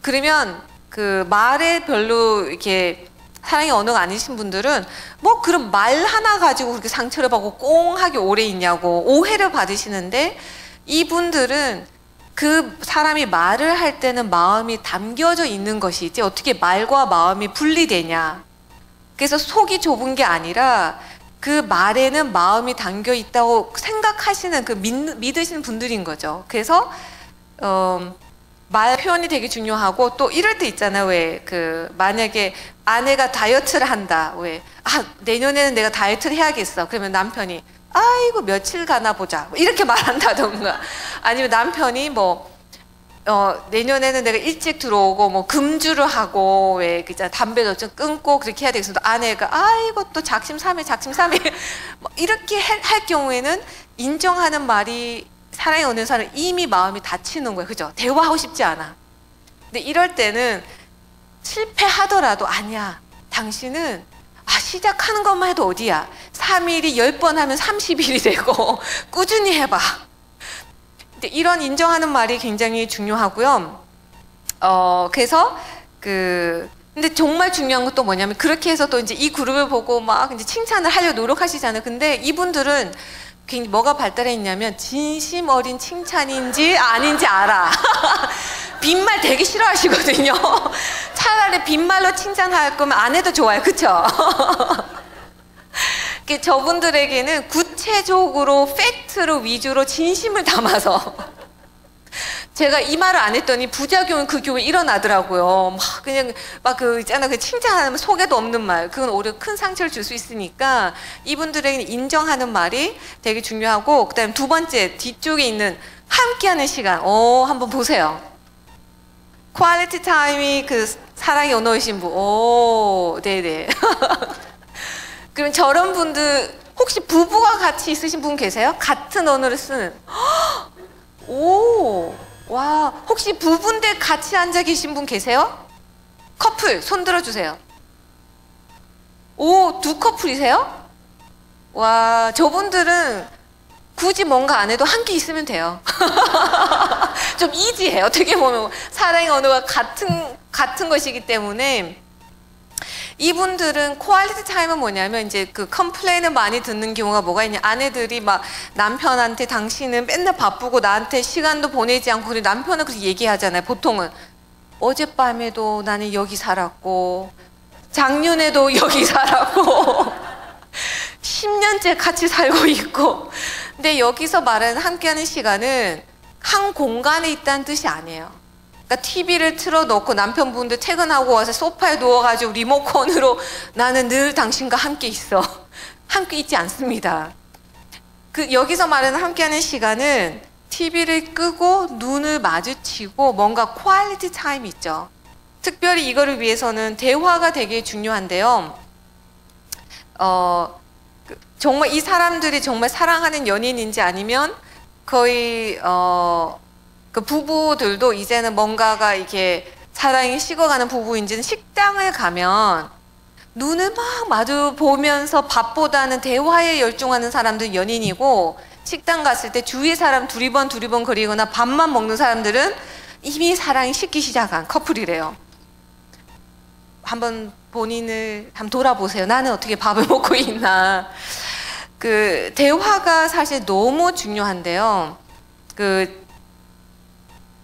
그러면 그 말에 별로 이렇게 사랑의 언어가 아니신 분들은 뭐 그런 말 하나 가지고 그렇게 상처를 받고 꽁하게 오래 있냐고 오해를 받으시는데, 이분들은 그 사람이 말을 할 때는 마음이 담겨져 있는 것이지 어떻게 말과 마음이 분리되냐. 그래서 속이 좁은 게 아니라 그 말에는 마음이 담겨 있다고 생각하시는 그 믿으시는 분들인 거죠. 그래서 말 표현이 되게 중요하고, 또 이럴 때 있잖아요. 왜 그 만약에 아내가 다이어트를 한다. 왜 내년에는 내가 다이어트를 해야겠어. 그러면 남편이 아이고 며칠 가나 보자. 뭐 이렇게 말한다던가, 아니면 남편이 뭐 내년에는 내가 일찍 들어오고 뭐 금주를 하고 왜 그잖아 담배도 좀 끊고 그렇게 해야 되겠어. 아내가 아이고 또 작심삼일 뭐 이렇게 할 경우에는 인정하는 말이 사랑에 오는 사람은 이미 마음이 다치는 거예요. 그죠? 대화하고 싶지 않아. 근데 이럴 때는 실패하더라도 아니야. 당신은 시작하는 것만 해도 어디야. 3일이 10번 하면 30일이 되고 꾸준히 해봐. 근데 이런 인정하는 말이 굉장히 중요하고요. 그래서 근데 정말 중요한 것도 뭐냐면, 그렇게 해서 또 이제 이 그룹을 보고 막 이제 칭찬을 하려고 노력하시잖아요. 근데 이분들은 뭐가 발달해 있냐면 진심 어린 칭찬인지 아닌지 알아. 빈말 되게 싫어하시거든요. 차라리 빈말로 칭찬할 거면 안 해도 좋아요. 그쵸? 저분들에게는 구체적으로 팩트로 위주로 진심을 담아서 제가 이 말을 안 했더니 부작용은 그 교회에 일어나더라고요. 막 그냥 그 있잖아, 그 칭찬하면 속에도 없는 말, 그건 오히려 큰 상처를 줄 수 있으니까 이분들에게는 인정하는 말이 되게 중요하고, 그다음에 2번째 뒤쪽에 있는 함께하는 시간. 한번 보세요. 퀄리티 타임이 그 사랑의 언어이신 분. 네네. 그럼 저런 분들 혹시 부부가 같이 있으신 분 계세요? 같은 언어를 쓰는. 와, 혹시 부부인데 같이 앉아 계신 분 계세요? 커플 손 들어주세요. 2커플이세요? 와, 저분들은 굳이 뭔가 안 해도 함께 있으면 돼요. 좀 이지해요. 어떻게 보면 사랑의 언어가 같은 것이기 때문에. 이분들은 퀄리티 타임은 뭐냐면, 이제 그 컴플레인을 많이 듣는 경우가 뭐가 있냐. 아내들이 막 남편한테 당신은 맨날 바쁘고 나한테 시간도 보내지 않고, 그리고 남편은 그렇게 얘기하잖아요. 보통은 어젯밤에도 나는 여기 살았고 작년에도 여기 살았고 10년째 같이 살고 있고. 근데 여기서 말하는 함께하는 시간은 한 공간에 있다는 뜻이 아니에요. 그러니까 TV를 틀어놓고 남편분들 퇴근하고 와서 소파에 누워가지고 리모컨으로 나는 늘 당신과 함께 있어. 함께 있지 않습니다. 여기서 말하는 함께하는 시간은 TV를 끄고 눈을 마주치고 뭔가 퀄리티 타임이 있죠. 특별히 이거를 위해서는 대화가 되게 중요한데요. 정말 이 사람들이 정말 사랑하는 연인인지, 아니면 거의 그 부부들도 이제는 뭔가가 이렇게 사랑이 식어가는 부부인지는, 식당을 가면 눈을 막 마주 보면서 밥보다는 대화에 열중하는 사람들은 연인이고, 식당 갔을 때 주위에 사람 두리번 거리거나 밥만 먹는 사람들은 이미 사랑이 식기 시작한 커플이래요. 한번 본인을 한번 돌아보세요. 나는 어떻게 밥을 먹고 있나. 그 대화가 사실 너무 중요한데요.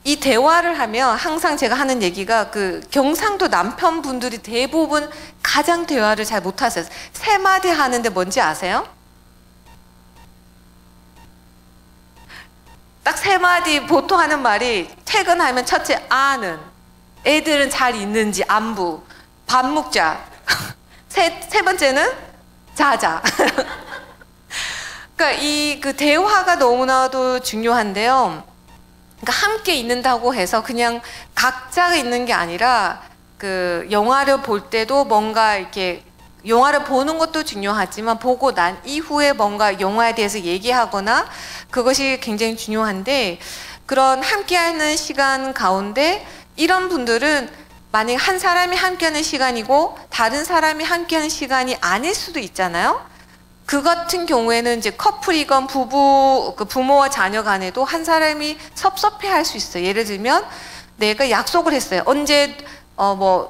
이 대화를 하면 항상 제가 하는 얘기가 경상도 남편분들이 대부분 가장 대화를 잘 못하세요. 세 마디 하는데 뭔지 아세요? 딱 세 마디 보통 하는 말이 퇴근하면 첫째 아는, 애들은 잘 있는지 안부, 밥 먹자. 세 번째는 자자. 그러니까 그 대화가 너무나도 중요한데요. 그러니까 함께 있는다고 해서 그냥 각자가 있는 게 아니라 영화를 볼 때도 뭔가 이렇게 영화를 보는 것도 중요하지만 보고 난 이후에 뭔가 영화에 대해서 얘기하거나 그것이 굉장히 중요한데 그런 함께하는 시간 가운데 이런 분들은 만약 한 사람이 함께하는 시간이고 다른 사람이 함께하는 시간이 아닐 수도 있잖아요. 그 같은 경우에는 이제 커플이건 부모와 자녀 간에도 한 사람이 섭섭해할 수 있어요. 예를 들면 내가 약속을 했어요. 언제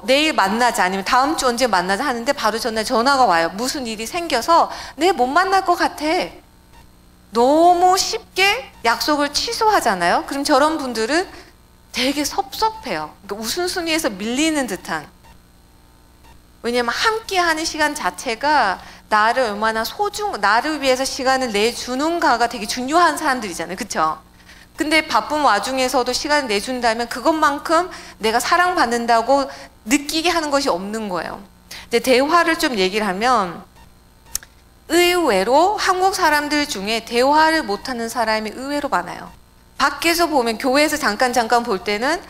내일 만나자 아니면 다음 주 언제 만나자 하는데 바로 전날 전화가 와요. 무슨 일이 생겨서 내일 못 만날 것 같아. 너무 쉽게 약속을 취소하잖아요. 그럼 저런 분들은 되게 섭섭해요. 그러니까 우선순위에서 밀리는 듯한. 왜냐면 함께하는 시간 자체가 나를 얼마나 나를 위해서 시간을 내주는가가 되게 중요한 사람들이잖아요. 그쵸? 근데 바쁜 와중에서도 시간을 내준다면 그것만큼 내가 사랑받는다고 느끼게 하는 것이 없는 거예요. 근데 대화를 좀 얘기를 하면 의외로 한국 사람들 중에 대화를 못하는 사람이 의외로 많아요. 밖에서 보면 교회에서 잠깐 볼 때는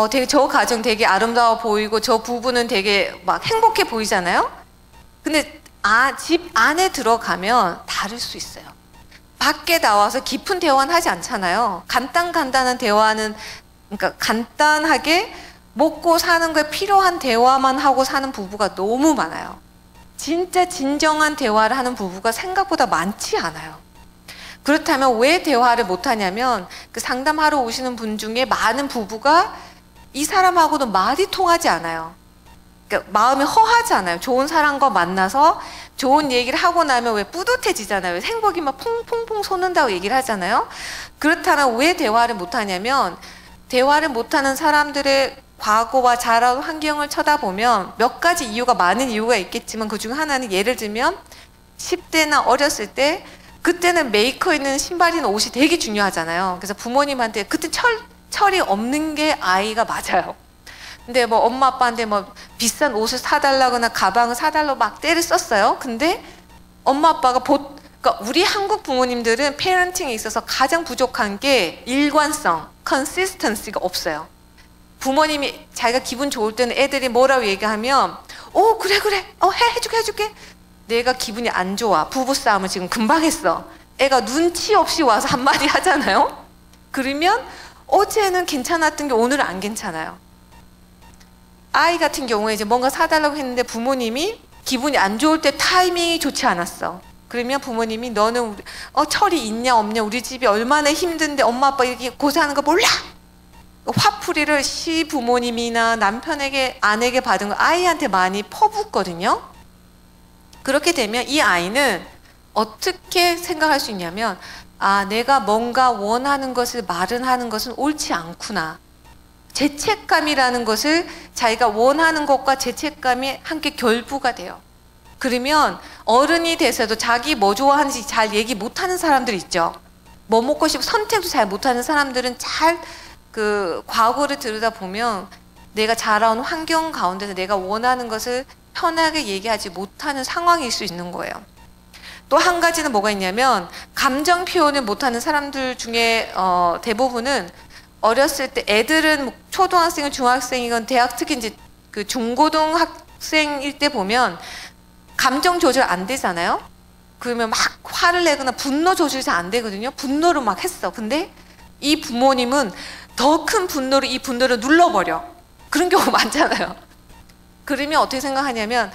되게 저 가정 되게 아름다워 보이고 저 부부는 되게 막 행복해 보이잖아요. 근데 집 안에 들어가면 다를 수 있어요. 밖에 나와서 깊은 대화는 하지 않잖아요. 간단한 대화는 그러니까 간단하게 먹고 사는 거에 필요한 대화만 하고 사는 부부가 너무 많아요. 진짜 진정한 대화를 하는 부부가 생각보다 많지 않아요. 그렇다면 왜 대화를 못하냐면 상담하러 오시는 분 중에 많은 부부가 이 사람하고는 말이 통하지 않아요. 그러니까 마음이 허하지 않아요. 좋은 사람과 만나서 좋은 얘기를 하고 나면 왜 뿌듯해지잖아요. 행복이 막 퐁퐁퐁 솟는다고 얘기를 하잖아요. 그렇다면 왜 대화를 못하냐면 대화를 못하는 사람들의 과거와 자라온 환경을 쳐다보면 몇 가지 이유가 많은 이유가 있겠지만 그중 하나는 예를 들면 10대나 어렸을 때 그때는 메이커 있는 신발이나 옷이 되게 중요하잖아요. 그래서 부모님한테 그때 철이 없는 게 아이가 맞아요. 근데 엄마 아빠한테 비싼 옷을 사달라거나 가방을 사달라고 막 떼를 썼어요. 근데 엄마 아빠가 그러니까 우리 한국 부모님들은 페어런팅에 있어서 가장 부족한 게 일관성, consistency가 없어요. 부모님이 자기가 기분 좋을 때는 애들이 뭐라고 얘기하면 그래 해줄게. 내가 기분이 안 좋아. 부부싸움을 지금 금방 했어. 애가 눈치 없이 와서 한마디 하잖아요. 그러면 어제는 괜찮았던 게 오늘은 안 괜찮아요. 아이 같은 경우에 이제 뭔가 사달라고 했는데 부모님이 기분이 안 좋을 때 타이밍이 좋지 않았어. 그러면 부모님이 너는 철이 있냐 없냐 우리 집이 얼마나 힘든데 엄마 아빠 이렇게 고생하는 거 몰라? 화풀이를 시부모님이나 남편에게 아내에게 받은 거 아이한테 많이 퍼붓거든요. 그렇게 되면 이 아이는 어떻게 생각할 수 있냐면 내가 뭔가 원하는 것을 말은 하는 것은 옳지 않구나. 죄책감이라는 것을 자기가 원하는 것과 죄책감이 함께 결부가 돼요. 그러면 어른이 돼서도 자기 뭐 좋아하는지 잘 얘기 못하는 사람들 있죠. 뭐 먹고 싶어 선택도 잘 못하는 사람들은 잘 과거를 들여다보면 내가 자라온 환경 가운데서 내가 원하는 것을 편하게 얘기하지 못하는 상황일 수 있는 거예요. 또 한 가지는 뭐가 있냐면 감정 표현을 못하는 사람들 중에 대부분은 어렸을 때 애들은 초등학생이건 중학생이건 대학 특히 이제 중고등학생일 때 보면 감정 조절 안 되잖아요. 그러면 막 화를 내거나 분노 조절이 잘 안 되거든요. 분노를 막 했어. 근데 이 부모님은 더 큰 분노로 이 분노를 눌러버려. 그런 경우 많잖아요. 그러면 어떻게 생각하냐면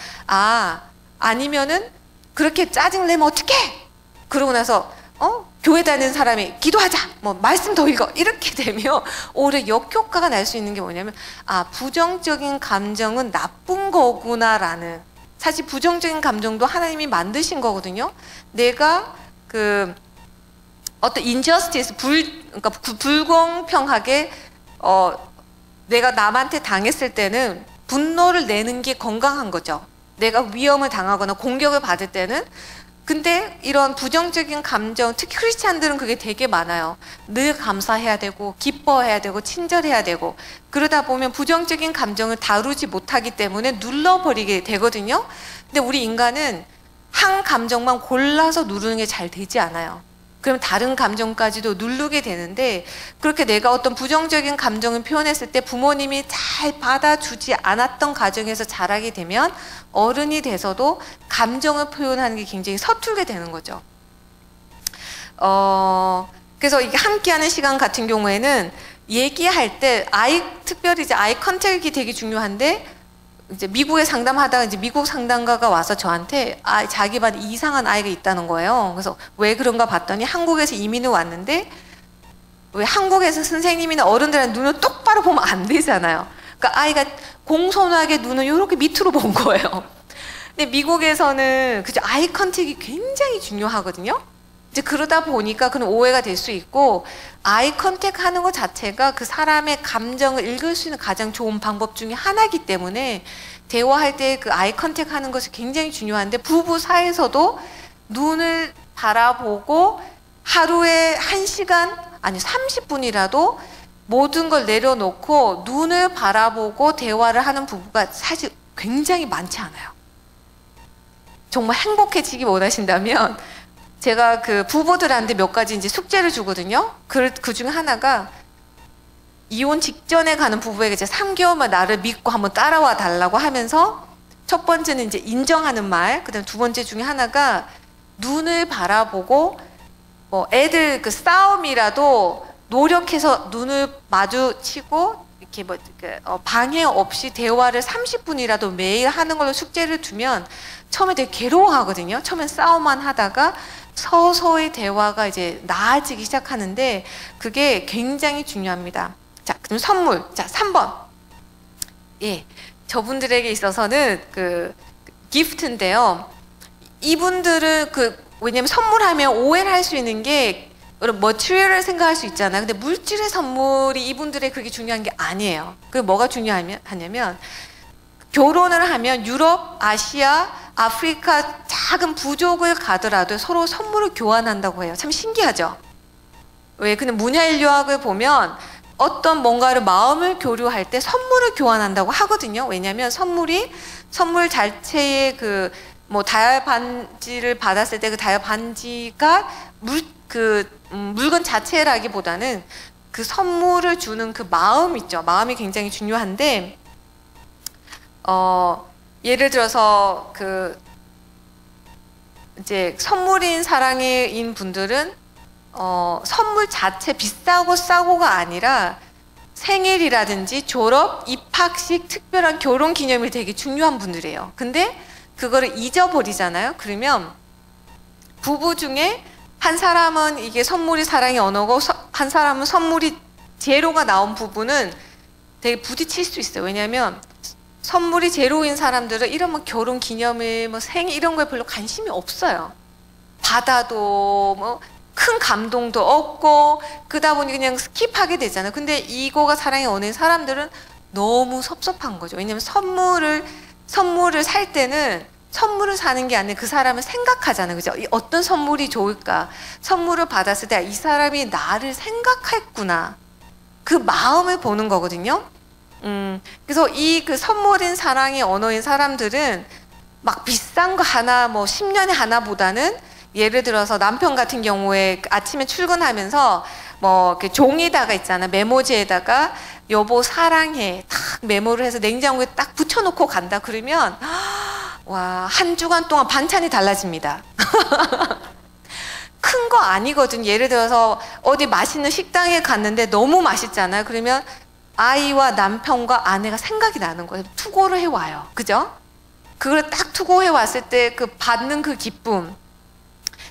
아니면은 그렇게 짜증내면 어떡해? 그러고 나서 교회 다니는 사람이 기도하자, 뭐 말씀 더 읽어, 이렇게 되면 오히려 역효과가 날 수 있는 게 뭐냐면, 아, 부정적인 감정은 나쁜 거구나라는, 사실 부정적인 감정도 하나님이 만드신 거거든요. 내가 그 어떤 injustice, 그러니까 불공평하게 내가 남한테 당했을 때는 분노를 내는 게 건강한 거죠. 내가 위험을 당하거나 공격을 받을 때는. 근데 이런 부정적인 감정, 특히 크리스찬들은 그게 되게 많아요. 늘 감사해야 되고 기뻐해야 되고 친절해야 되고, 그러다 보면 부정적인 감정을 다루지 못하기 때문에 눌러버리게 되거든요. 근데 우리 인간은 한 감정만 골라서 누르는 게 잘 되지 않아요. 그럼 다른 감정까지도 누르게 되는데, 그렇게 내가 어떤 부정적인 감정을 표현했을 때 부모님이 잘 받아주지 않았던 가정에서 자라게 되면 어른이 돼서도 감정을 표현하는 게 굉장히 서툴게 되는 거죠. 그래서 이게 함께하는 시간 같은 경우에는 얘기할 때 특별히 이제 아이 컨택이 되게 중요한데, 이제 미국에 상담하다가 이제 미국 상담가가 와서 저한테 자기 반에 이상한 아이가 있다는 거예요. 그래서 왜 그런가 봤더니 한국에서 이민을 왔는데, 왜 한국에서 선생님이나 어른들한테 눈을 똑바로 보면 안 되잖아요. 그러니까 아이가 공손하게 눈을 이렇게 밑으로 본 거예요. 근데 미국에서는 그죠, 아이 컨택이 굉장히 중요하거든요. 이제 그러다 보니까 그런 오해가 될 수 있고, 아이 컨택 하는 것 자체가 그 사람의 감정을 읽을 수 있는 가장 좋은 방법 중에 하나이기 때문에 대화할 때 그 아이 컨택 하는 것이 굉장히 중요한데, 부부 사이에서도 눈을 바라보고 하루에 1시간 아니 30분이라도 모든 걸 내려놓고 눈을 바라보고 대화를 하는 부부가 사실 굉장히 많지 않아요. 정말 행복해지기 원하신다면 제가 그 부부들한테 몇 가지 이제 숙제를 주거든요. 그 중에 하나가, 이혼 직전에 가는 부부에게 이제 3개월만 나를 믿고 한번 따라와 달라고 하면서, 첫 번째는 이제 인정하는 말, 그다음 두 번째 중에 하나가 눈을 바라보고, 뭐 애들 그 싸움이라도 노력해서 눈을 마주치고 이렇게 뭐 방해 없이 대화를 30분이라도 매일 하는 걸로 숙제를 두면 처음에 되게 괴로워하거든요. 처음엔 싸움만 하다가 서서히 대화가 이제 나아지기 시작하는데, 그게 굉장히 중요합니다. 자, 그럼 선물. 자, 3번. 예. 저분들에게 있어서는 그 기프트인데요. 이분들은 왜냐면 선물하면 오해를 할 수 있는 게, 머티리얼을 생각할 수 있잖아요. 근데 물질의 선물이 이분들의 그렇게 중요한 게 아니에요. 그게 뭐가 중요하냐면, 결혼을 하면 유럽, 아시아, 아프리카 작은 부족을 가더라도 서로 선물을 교환한다고 해요. 참 신기하죠? 왜? 근데 문화인류학을 보면 어떤 뭔가를 마음을 교류할 때 선물을 교환한다고 하거든요. 왜냐하면 선물 자체의 뭐 다이아 반지를 받았을 때 그 다이아 반지가 물건 자체라기보다는 그 선물을 주는 그 마음 있죠. 마음이 굉장히 중요한데, 예를 들어서 이제 선물인 사랑인 분들은 선물 자체 비싸고 싸고가 아니라 생일이라든지 졸업, 입학식, 특별한 결혼 기념일이 되게 중요한 분들이에요. 근데 그거를 잊어버리잖아요. 그러면 부부 중에 한 사람은 이게 선물이 사랑의 언어고 한 사람은 선물이 제로가 나온 부부는 되게 부딪힐 수 있어요. 왜냐하면 선물이 제로인 사람들은 이런 뭐 결혼 기념일, 뭐 생일 이런 거에 별로 관심이 없어요. 받아도 뭐 큰 감동도 없고 그러다 보니 그냥 스킵하게 되잖아요. 근데 이거가 사랑의 언어인 사람들은 너무 섭섭한 거죠. 왜냐하면 선물을 살 때는 선물을 사는 게 아니라 그 사람을 생각하잖아요. 그죠? 어떤 선물이 좋을까? 선물을 받았을 때 이 사람이 나를 생각했구나. 그 마음을 보는 거거든요. 그래서 그 선물인 사랑의 언어인 사람들은 막 비싼 거 하나, 뭐 10년에 하나보다는, 예를 들어서 남편 같은 경우에 아침에 출근하면서 뭐 이렇게 종이다가 있잖아. 메모지에다가 여보 사랑해 딱 메모를 해서 냉장고에 딱 붙여놓고 간다. 그러면 와, 한 주간 동안 반찬이 달라집니다. 큰 거 아니거든. 예를 들어서 어디 맛있는 식당에 갔는데 너무 맛있잖아요. 그러면 아이와 남편과 아내가 생각이 나는 거예요. 투고를 해와요. 그죠? 그걸 딱 투고해 왔을 때 그 받는 그 기쁨.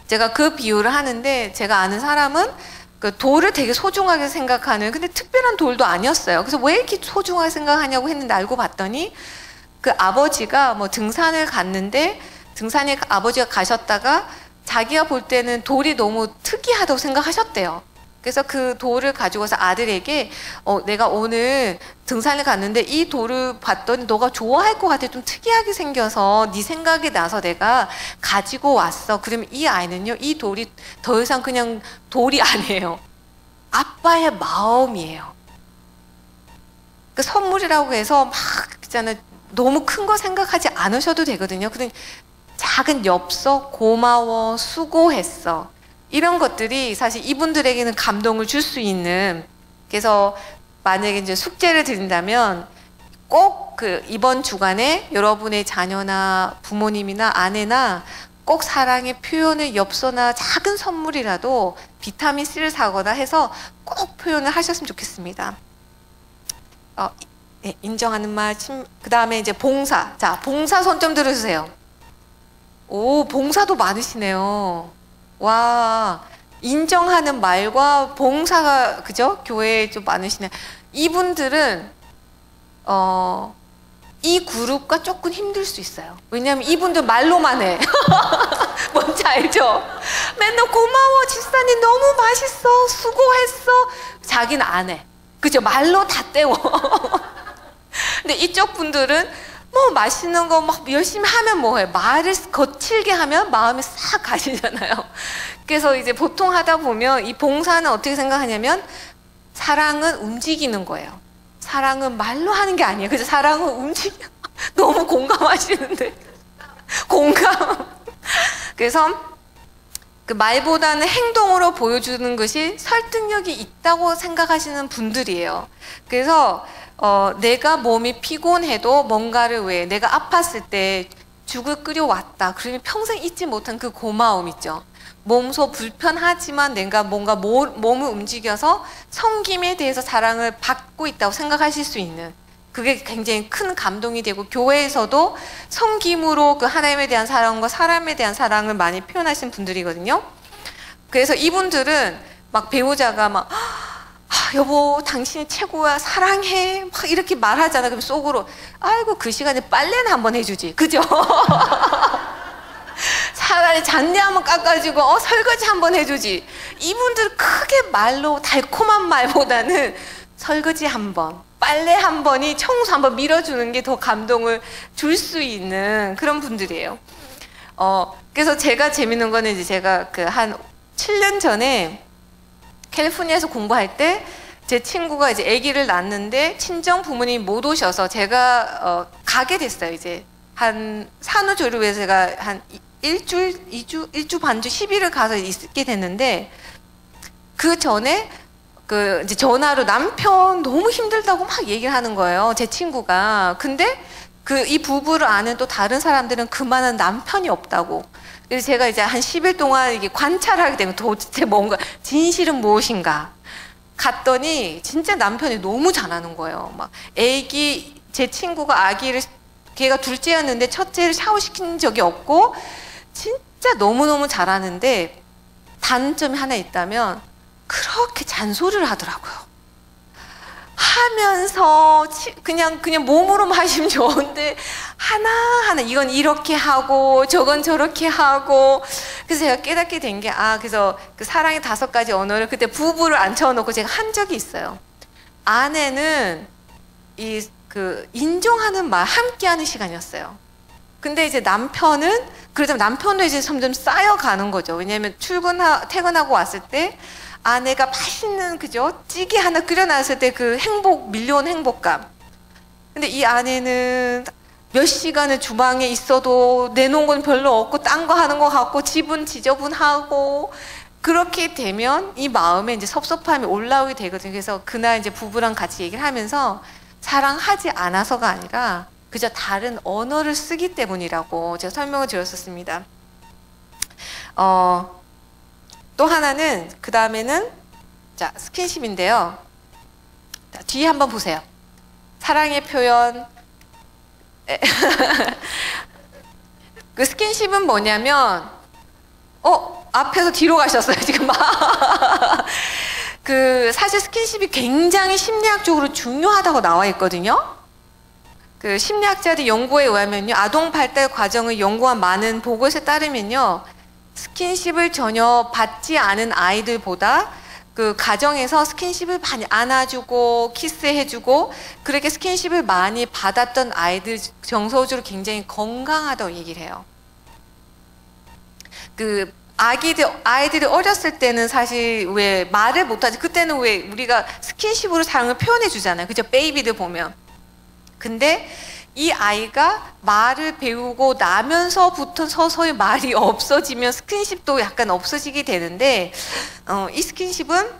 제가 그 비유를 하는데 제가 아는 사람은 그 돌을 되게 소중하게 생각하는 근데 특별한 돌도 아니었어요. 그래서 왜 이렇게 소중하게 생각하냐고 했는데 알고 봤더니 그 아버지가 뭐 등산을 갔는데 등산에 아버지가 가셨다가 자기가 볼 때는 돌이 너무 특이하다고 생각하셨대요. 그래서 그 돌을 가지고서 아들에게 내가 오늘 등산을 갔는데 이 돌을 봤더니 너가 좋아할 것 같아. 좀 특이하게 생겨서 네 생각이 나서 내가 가지고 왔어. 그러면 이 아이는요. 이 돌이 더 이상 그냥 돌이 아니에요. 아빠의 마음이에요. 그 선물이라고 해서 막 있잖아요. 너무 큰 거 생각하지 않으셔도 되거든요. 그냥 작은 엽서, 고마워, 수고했어. 이런 것들이 사실 이분들에게는 감동을 줄 수 있는 그래서 만약에 이제 숙제를 드린다면 꼭 그 이번 주간에 여러분의 자녀나 부모님이나 아내나 꼭 사랑의 표현을 엽서나 작은 선물이라도 비타민 C를 사거나 해서 꼭 표현을 하셨으면 좋겠습니다. 네, 인정하는 말, 그 다음에 이제 봉사. 자, 봉사 손 좀 들어주세요. 오, 봉사도 많으시네요. 와, 인정하는 말과 봉사가, 그죠? 교회에 좀 많으시네. 이분들은, 이 그룹과 조금 힘들 수 있어요. 왜냐하면 이분들 말로만 해. 뭔지 알죠? 맨날 고마워, 집사님 너무 맛있어, 수고했어. 자기는 안 해. 그죠? 말로 다 때워. 근데 이쪽 분들은 뭐 맛있는 거 막 열심히 하면 뭐해. 말을 거칠게 하면 마음이 싹 가시잖아요. 그래서 이제 보통 하다 보면 이 봉사는 어떻게 생각하냐면 사랑은 움직이는 거예요. 사랑은 말로 하는 게 아니에요. 그래서 사랑은 움직여. 너무 공감하시는데. 공감. 그래서 그 말보다는 행동으로 보여주는 것이 설득력이 있다고 생각하시는 분들이에요. 그래서 내가 몸이 피곤해도 뭔가를 왜 내가 아팠을 때 죽을 끓여왔다. 그러면 평생 잊지 못한 그 고마움 있죠. 몸소 불편하지만 내가 뭔가 몸을 움직여서 섬김에 대해서 사랑을 받고 있다고 생각하실 수 있는 그게 굉장히 큰 감동이 되고 교회에서도 섬김으로 그 하나님에 대한 사랑과 사람에 대한 사랑을 많이 표현하신 분들이거든요. 그래서 이분들은 막 배우자가 막 여보 당신이 최고야 사랑해 막 이렇게 말하잖아. 그럼 속으로 아이고 그 시간에 빨래는 한번 해주지. 그죠? 차라리 잔디 한번 깎아주고 설거지 한번 해주지. 이분들 크게 말로 달콤한 말보다는 설거지 한번 빨래 한 번이 청소 한번 밀어주는 게 더 감동을 줄 수 있는 그런 분들이에요. 그래서 제가 재밌는 거는 이제 제가 그 한 7년 전에 캘리포니아에서 공부할 때 제 친구가 이제 아기를 낳았는데 친정 부모님이 못 오셔서 제가 가게 됐어요. 이제 한 산후조리원에서 제가 한 일주 반주 10일을 가서 있게 됐는데 그 전에 그 이제 전화로 남편 너무 힘들다고 막 얘기를 하는 거예요. 제 친구가. 근데 그 이 부부를 아는 또 다른 사람들은 그만한 남편이 없다고. 그래서 제가 이제 한 10일 동안 이게 관찰하게 되면 도대체 뭔가 진실은 무엇인가 갔더니 진짜 남편이 너무 잘하는 거예요. 막 제 친구가 아기를 걔가 둘째였는데 첫째를 샤워시킨 적이 없고 진짜 너무너무 잘하는데 단점이 하나 있다면 그렇게 잔소리를 하더라고요. 하면서 그냥 몸으로만 하시면 좋은데 하나하나 이건 이렇게 하고 저건 저렇게 하고 그래서 제가 깨닫게 된 게 그래서 그 사랑의 5가지 언어를 그때 부부를 앉혀놓고 제가 한 적이 있어요. 아내는 그 인정하는 말 함께하는 시간이었어요. 근데 이제 남편은 그러다 남편도 이제 점점 쌓여가는 거죠. 왜냐하면 퇴근하고 왔을 때 아내가 맛있는 그죠 찌개 하나 끓여놨을 때 그 밀려온 행복감. 근데 이 아내는 몇 시간을 주방에 있어도 내놓은 건 별로 없고 딴 거 하는 것 같고 집은 지저분하고 그렇게 되면 이 마음에 이제 섭섭함이 올라오게 되거든요. 그래서 그날 이제 부부랑 같이 얘기를 하면서 사랑하지 않아서가 아니라 그저 다른 언어를 쓰기 때문이라고 제가 설명을 드렸었습니다. 또 하나는 그 다음에는 자 스킨십인데요. 자, 뒤에 한번 보세요. 사랑의 표현. 그 스킨십은 뭐냐면 앞에서 뒤로 가셨어요 지금 막. 그 사실 스킨십이 굉장히 심리학적으로 중요하다고 나와 있거든요. 그 심리학자들 연구에 의하면요, 아동 발달 과정을 연구한 많은 보고서에 따르면요, 스킨십을 전혀 받지 않은 아이들보다 그 가정에서 스킨십을 많이 안아주고 키스해주고 그렇게 스킨십을 많이 받았던 아이들 정서적으로 굉장히 건강하다고 얘기를 해요. 그 아이들이 어렸을 때는 사실 왜 말을 못하지, 그때는 왜 우리가 스킨십으로 사랑을 표현해 주잖아요, 그죠? 베이비들 보면. 근데 이 아이가 말을 배우고 나면서부터 서서히 말이 없어지면 스킨십도 약간 없어지게 되는데, 이 스킨십은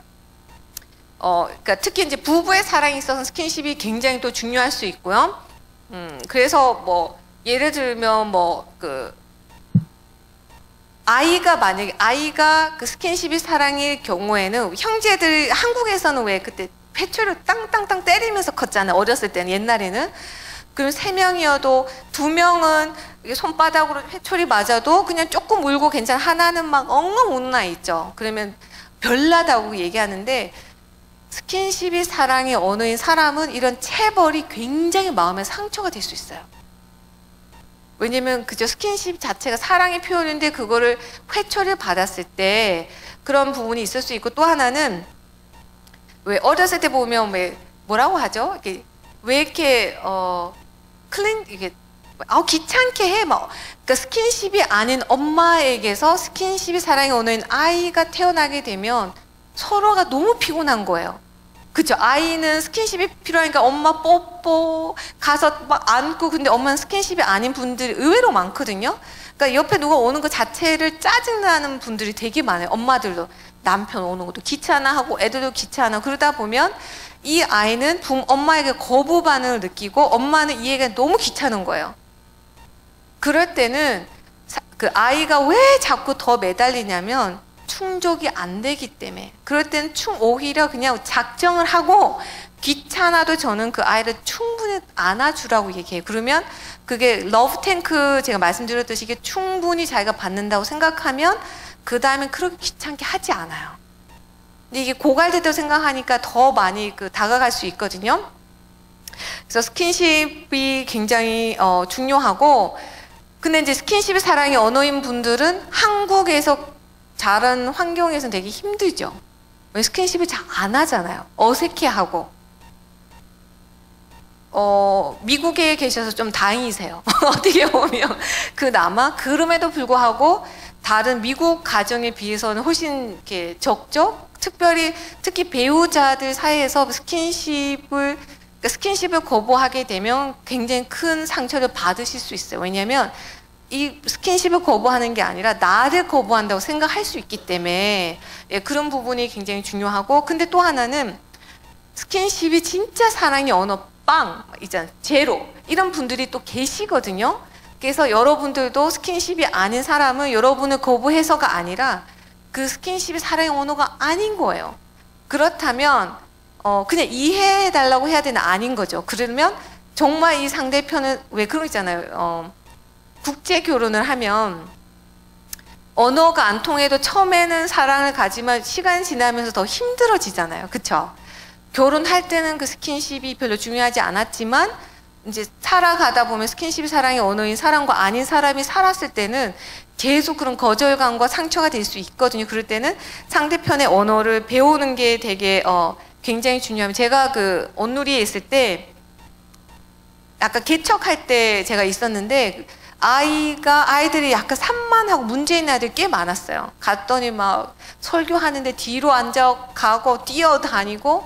그러니까 특히 이제 부부의 사랑에 있어서 스킨십이 굉장히 또 중요할 수 있고요. 그래서 뭐 예를 들면 뭐 그 만약에 아이가 그 스킨십이 사랑일 경우에는, 형제들 한국에서는 왜 그때 회초리를 땅땅땅 때리면서 컸잖아요, 어렸을 때는. 옛날에는 그럼 3명이어도 2명은 손바닥으로 회초리 맞아도 그냥 조금 울고 괜찮아, 하나는 막 엉엉 우는 아이 있죠. 그러면 별나다고 얘기하는데, 스킨십이 사랑의 언어인 사람은 이런 체벌이 굉장히 마음에 상처가 될 수 있어요. 왜냐면 그저 스킨십 자체가 사랑의 표현인데 그거를 회초리를 받았을 때 그런 부분이 있을 수 있고, 또 하나는 왜 어렸을 때 보면 왜 뭐라고 하죠? 이렇게 왜 이렇게 이게 귀찮게 해 막. 그러니까 스킨십이 아닌 엄마에게서 스킨십이 사랑의 언어인 아이가 태어나게 되면 서로가 너무 피곤한 거예요. 그쵸? 아이는 스킨십이 필요하니까 엄마 뽀뽀 가서 막 안고, 근데 엄마는 스킨십이 아닌 분들이 의외로 많거든요. 그러니까 옆에 누가 오는 것 자체를 짜증나는 분들이 되게 많아요. 엄마들도 남편 오는 것도 귀찮아하고 애들도 귀찮아. 그러다 보면 이 아이는 엄마에게 거부 반응을 느끼고 엄마는 이 애가 너무 귀찮은 거예요. 그럴 때는 그 아이가 왜 자꾸 더 매달리냐면 충족이 안 되기 때문에. 그럴 때는 오히려 그냥 작정을 하고 귀찮아도 저는 그 아이를 충분히 안아주라고 얘기해요. 그러면 그게 러브 탱크, 제가 말씀드렸듯이 이게 충분히 자기가 받는다고 생각하면 그 다음엔 그렇게 귀찮게 하지 않아요. 근데 이게 고갈됐다고 생각하니까 더 많이 다가갈 수 있거든요. 그래서 스킨십이 굉장히 중요하고, 근데 이제 스킨십이 사랑의 언어인 분들은 한국에서 자란 환경에서는 되게 힘들죠. 왜 스킨십을 잘 안 하잖아요. 어색해하고. 미국에 계셔서 좀 다행이세요. 어떻게 보면. 그나마 그럼에도 불구하고 다른 미국 가정에 비해서는 훨씬 이렇게 적죠. 특히 배우자들 사이에서 스킨십을 거부하게 되면 굉장히 큰 상처를 받으실 수 있어요. 왜냐하면 이 스킨십을 거부하는 게 아니라 나를 거부한다고 생각할 수 있기 때문에, 예, 그런 부분이 굉장히 중요하고, 근데 또 하나는 스킨십이 진짜 사랑의 언어 빵 있잖아요, 제로, 이런 분들이 또 계시거든요. 그래서 여러분들도 스킨십이 아닌 사람은 여러분을 거부해서가 아니라 그 스킨십이 사랑의 언어가 아닌 거예요. 그렇다면 그냥 이해해달라고 해야 되나? 아닌 거죠. 그러면 정말 이 상대편은 왜 그런 거 있잖아요. 국제 결혼을 하면 언어가 안 통해도 처음에는 사랑을 가지만 시간이 지나면서 더 힘들어지잖아요. 그쵸? 결혼할 때는 그 스킨십이 별로 중요하지 않았지만 이제 살아가다 보면 스킨십이 사랑의 언어인 사람과 아닌 사람이 살았을 때는 계속 그런 거절감과 상처가 될 수 있거든요. 그럴 때는 상대편의 언어를 배우는 게 되게 굉장히 중요합니다. 제가 그 온누리에 있을 때 약간 개척할 때 제가 있었는데, 아이들이 약간 산만하고 문제 있는 아이들이 꽤 많았어요. 갔더니 막 설교하는데 뒤로 앉아가고 뛰어다니고,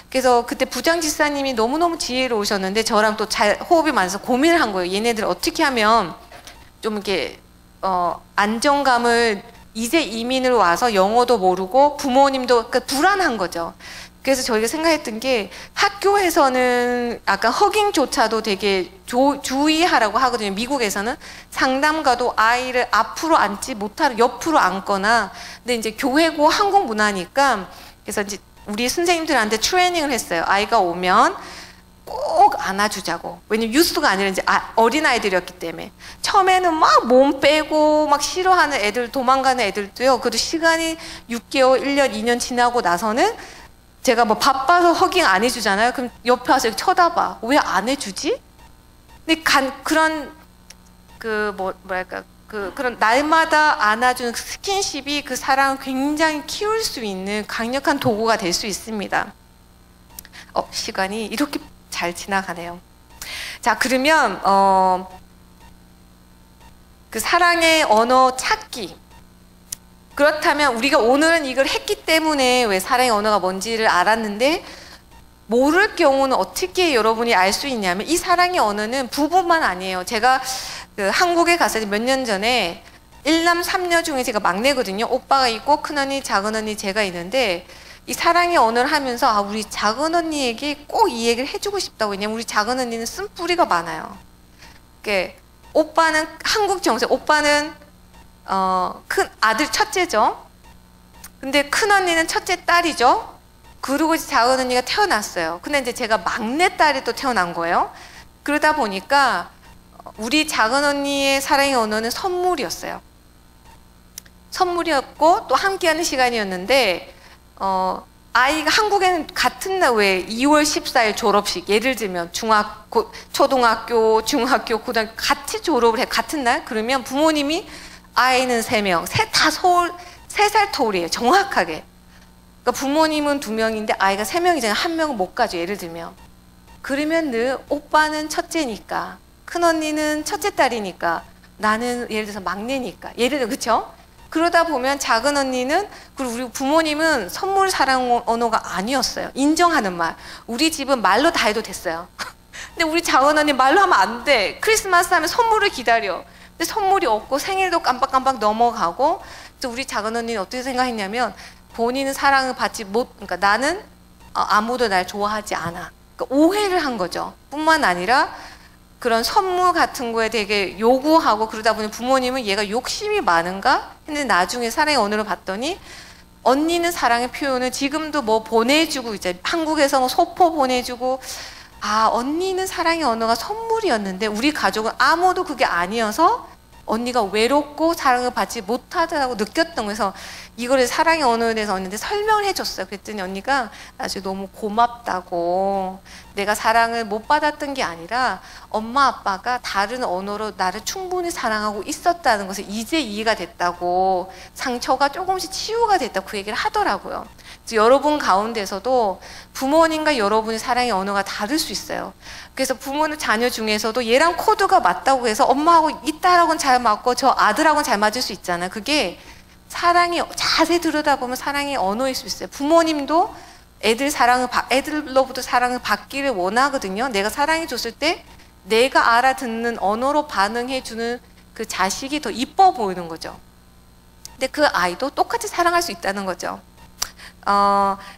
그래서 그때 부장집사님이 너무너무 지혜로우셨는데 저랑 또 잘 호흡이 맞아서 고민을 한 거예요. 얘네들 어떻게 하면 좀 이렇게 안정감을, 이제 이민을 와서 영어도 모르고 부모님도 그러니까 불안한 거죠. 그래서 저희가 생각했던 게, 학교에서는 약간 허깅조차도 되게 주의하라고 하거든요. 미국에서는 상담가도 아이를 앞으로 앉지 못하고 옆으로 앉거나. 근데 이제 교회고 한국 문화니까, 그래서 이제 우리 선생님들한테 트레이닝을 했어요. 아이가 오면 꼭 안아주자고. 왜냐면 유스가 아니라 이제 어린아이들이었기 때문에. 처음에는 막 몸 빼고 막 싫어하는 애들, 도망가는 애들도요. 그래도 시간이 6개월, 1년, 2년 지나고 나서는 제가 뭐 바빠서 허깅 안 해주잖아요. 그럼 옆에 와서 쳐다봐. 왜 안 해주지? 근데 그런 뭐랄까 그런 날마다 안아주는 스킨십이 그 사랑을 굉장히 키울 수 있는 강력한 도구가 될 수 있습니다. 시간이 이렇게 잘 지나가네요. 자, 그러면 그 사랑의 언어 찾기. 그렇다면 우리가 오늘은 이걸 했기 때문에 왜 사랑의 언어가 뭔지를 알았는데, 모를 경우는 어떻게 여러분이 알 수 있냐면, 이 사랑의 언어는 부부만 아니에요. 제가 그 한국에 갔을 때 몇 년 전에 1남 3녀 중에 제가 막내거든요. 오빠가 있고 큰언니, 작은언니 제가 있는데, 이 사랑의 언어를 하면서 우리 작은언니에게 꼭 이 얘기를 해주고 싶다고. 왜냐면 우리 작은언니는 쓴뿌리가 많아요. 그러니까 오빠는 한국 정세, 오빠는 큰 아들 첫째죠. 근데 큰언니는 첫째 딸이죠. 그리고 이제 작은언니가 태어났어요. 근데 이제 제가 막내딸이 또 태어난 거예요. 그러다 보니까 우리 작은언니의 사랑의 언어는 선물이었어요. 선물이었고 또 함께하는 시간이었는데, 아이가 한국에는 같은 날 왜 2월 14일 졸업식, 예를 들면 초등학교, 중학교, 고등학교 같이 졸업을 해. 같은 날. 그러면 부모님이 아이는 3명, 다 서울 3살 터울이에요. 정확하게. 그러니까 부모님은 2명인데 아이가 3명이잖아요. 1명은 못 가죠. 예를 들면. 그러면 늘 오빠는 첫째니까, 큰언니는 첫째 딸이니까, 나는 예를 들어서 막내니까. 예를 들어, 그쵸? 그러다 보면 작은 언니는, 그리고 우리 부모님은 선물 사랑 언어가 아니었어요. 인정하는 말. 우리 집은 말로 다 해도 됐어요. 근데 우리 작은 언니 말로 하면 안 돼. 크리스마스 하면 선물을 기다려. 근데 선물이 없고 생일도 깜빡깜빡 넘어가고. 또 우리 작은 언니는 어떻게 생각했냐면, 본인은 사랑을 받지 그러니까 나는 아무도 날 좋아하지 않아. 그러니까 오해를 한 거죠. 뿐만 아니라 그런 선물 같은 거에 되게 요구하고, 그러다 보니 부모님은 얘가 욕심이 많은가 했는데, 나중에 사랑의 언어를 봤더니 언니는 사랑의 표현을 지금도 뭐 보내주고, 이제 한국에서 뭐 소포 보내주고, 언니는 사랑의 언어가 선물이었는데 우리 가족은 아무도 그게 아니어서 언니가 외롭고 사랑을 받지 못하다고 느꼈던 거에서, 이거를 사랑의 언어에 대해서 언니한테 설명을 해줬어요. 그랬더니 언니가 나중에 너무 고맙다고, 내가 사랑을 못 받았던 게 아니라 엄마 아빠가 다른 언어로 나를 충분히 사랑하고 있었다는 것을 이제 이해가 됐다고, 상처가 조금씩 치유가 됐다고 그 얘기를 하더라고요. 그래서 여러분 가운데서도 부모님과 여러분의 사랑의 언어가 다를 수 있어요. 그래서 부모는 자녀 중에서도 얘랑 코드가 맞다고 해서 엄마하고 이 딸하고는 잘 맞고 저 아들하고는 잘 맞을 수 있잖아요. 그게 사랑이, 자세히 들여다보면 사랑의 언어일 수 있어요. 부모님도 애들로부터 사랑을 받기를 원하거든요. 내가 사랑해 줬을 때 내가 알아듣는 언어로 반응해주는 그 자식이 더 이뻐 보이는 거죠. 근데 그 아이도 똑같이 사랑할 수 있다는 거죠.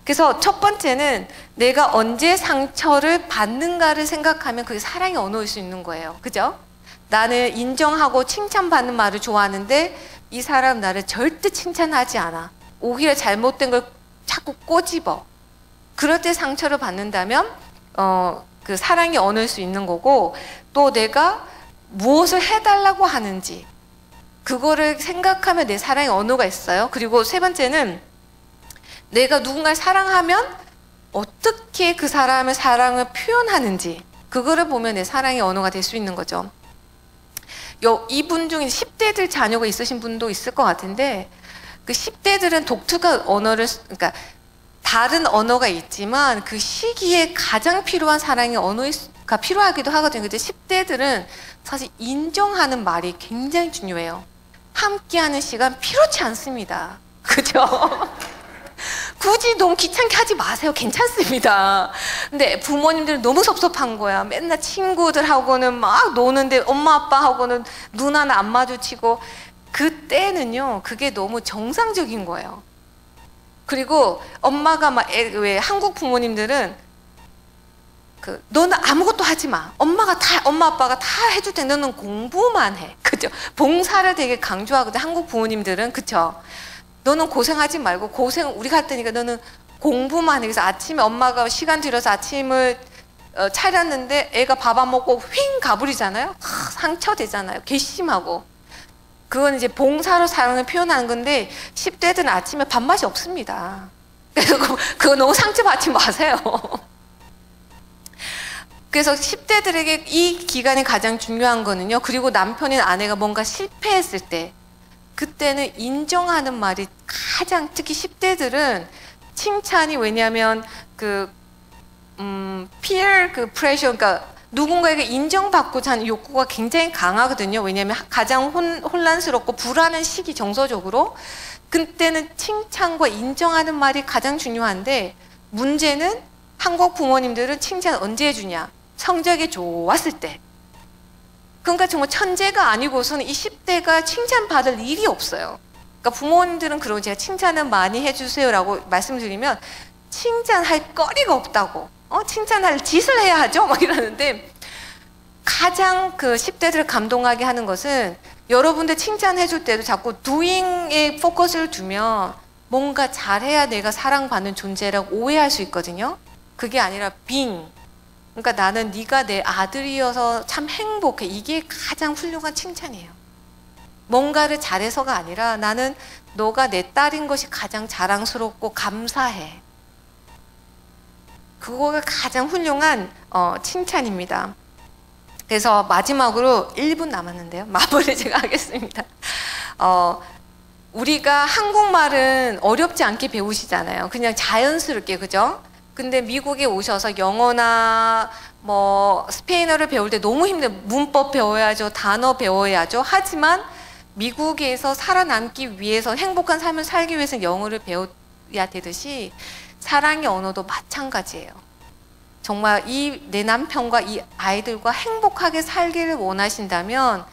그래서 첫 번째는 내가 언제 상처를 받는가를 생각하면 그게 사랑의 언어일 수 있는 거예요. 그죠? 나는 인정하고 칭찬받는 말을 좋아하는데 이 사람 나를 절대 칭찬하지 않아. 오히려 잘못된 걸 자꾸 꼬집어. 그럴 때 상처를 받는다면 그 사랑의 언어일 수 있는 거고, 또 내가 무엇을 해달라고 하는지 그거를 생각하면 내 사랑의 언어가 있어요. 그리고 세 번째는 내가 누군가를 사랑하면 어떻게 그 사람의 사랑을 표현하는지, 그거를 보면 내 사랑의 언어가 될 수 있는 거죠. 이분 중에 10대들 자녀가 있으신 분도 있을 것 같은데, 그 10대들은 독특한 언어를, 그러니까 다른 언어가 있지만 그 시기에 가장 필요한 사랑의 언어가 필요하기도 하거든요. 근데 10대들은 사실 인정하는 말이 굉장히 중요해요. 함께하는 시간 필요치 않습니다. 그죠? 굳이 너무 귀찮게 하지 마세요. 괜찮습니다. 근데 부모님들은 너무 섭섭한 거야. 맨날 친구들하고는 막 노는데 엄마 아빠하고는 눈 하나 안 마주치고. 그때는요, 그게 너무 정상적인 거예요. 그리고 엄마가 막 왜 한국 부모님들은 너는 아무것도 하지 마. 엄마 아빠가 다 해줄 때 너는 공부만 해. 그죠? 봉사를 되게 강조하거든. 한국 부모님들은. 그쵸? 너는 고생하지 말고 우리가 할 테니까 너는 공부만 해. 그래서 아침에 엄마가 시간 들여서 아침을 차렸는데 애가 밥 안 먹고 휙 가버리잖아요. 상처 되잖아요. 괘씸하고. 그건 이제 봉사로 사랑을 표현하는 건데 10대들은 아침에 밥맛이 없습니다. 그래서 그거 너무 상처받지 마세요. 그래서 10대들에게 이 기간이 가장 중요한 거는요. 그리고 남편이나 아내가 뭔가 실패했을 때 그때는 인정하는 말이 가장, 특히 10대들은 칭찬이, 왜냐하면 peer pressure, 그러니까 누군가에게 인정받고자 하는 욕구가 굉장히 강하거든요. 왜냐하면 가장 혼란스럽고 불안한 시기, 정서적으로. 그때는 칭찬과 인정하는 말이 가장 중요한데, 문제는 한국 부모님들은 칭찬 언제 해주냐? 성적이 좋았을 때. 그러니까 정말 천재가 아니고서는 이 10대가 칭찬받을 일이 없어요. 그러니까 부모님들은 그러고, 제가 칭찬은 많이 해주세요라고 말씀드리면 칭찬할 거리가 없다고. 칭찬할 짓을 해야 하죠? 막 이러는데, 가장 그 10대들을 감동하게 하는 것은, 여러분들 칭찬해 줄 때도 자꾸 doing에 포커스를 두면 뭔가 잘해야 내가 사랑받는 존재라고 오해할 수 있거든요. 그게 아니라 being. 그러니까 나는 네가 내 아들이어서 참 행복해. 이게 가장 훌륭한 칭찬이에요. 뭔가를 잘해서가 아니라 나는 너가 내 딸인 것이 가장 자랑스럽고 감사해. 그거가 가장 훌륭한 칭찬입니다. 그래서 마지막으로 1분 남았는데요. 마무리 제가 하겠습니다. 우리가 한국말은 어렵지 않게 배우시잖아요. 그냥 자연스럽게, 그죠? 근데 미국에 오셔서 영어나 뭐 스페인어를 배울 때 너무 힘들어요. 문법 배워야죠. 단어 배워야죠. 하지만 미국에서 살아남기 위해서, 행복한 삶을 살기 위해서 영어를 배워야 되듯이 사랑의 언어도 마찬가지예요. 정말 내 남편과 이 아이들과 행복하게 살기를 원하신다면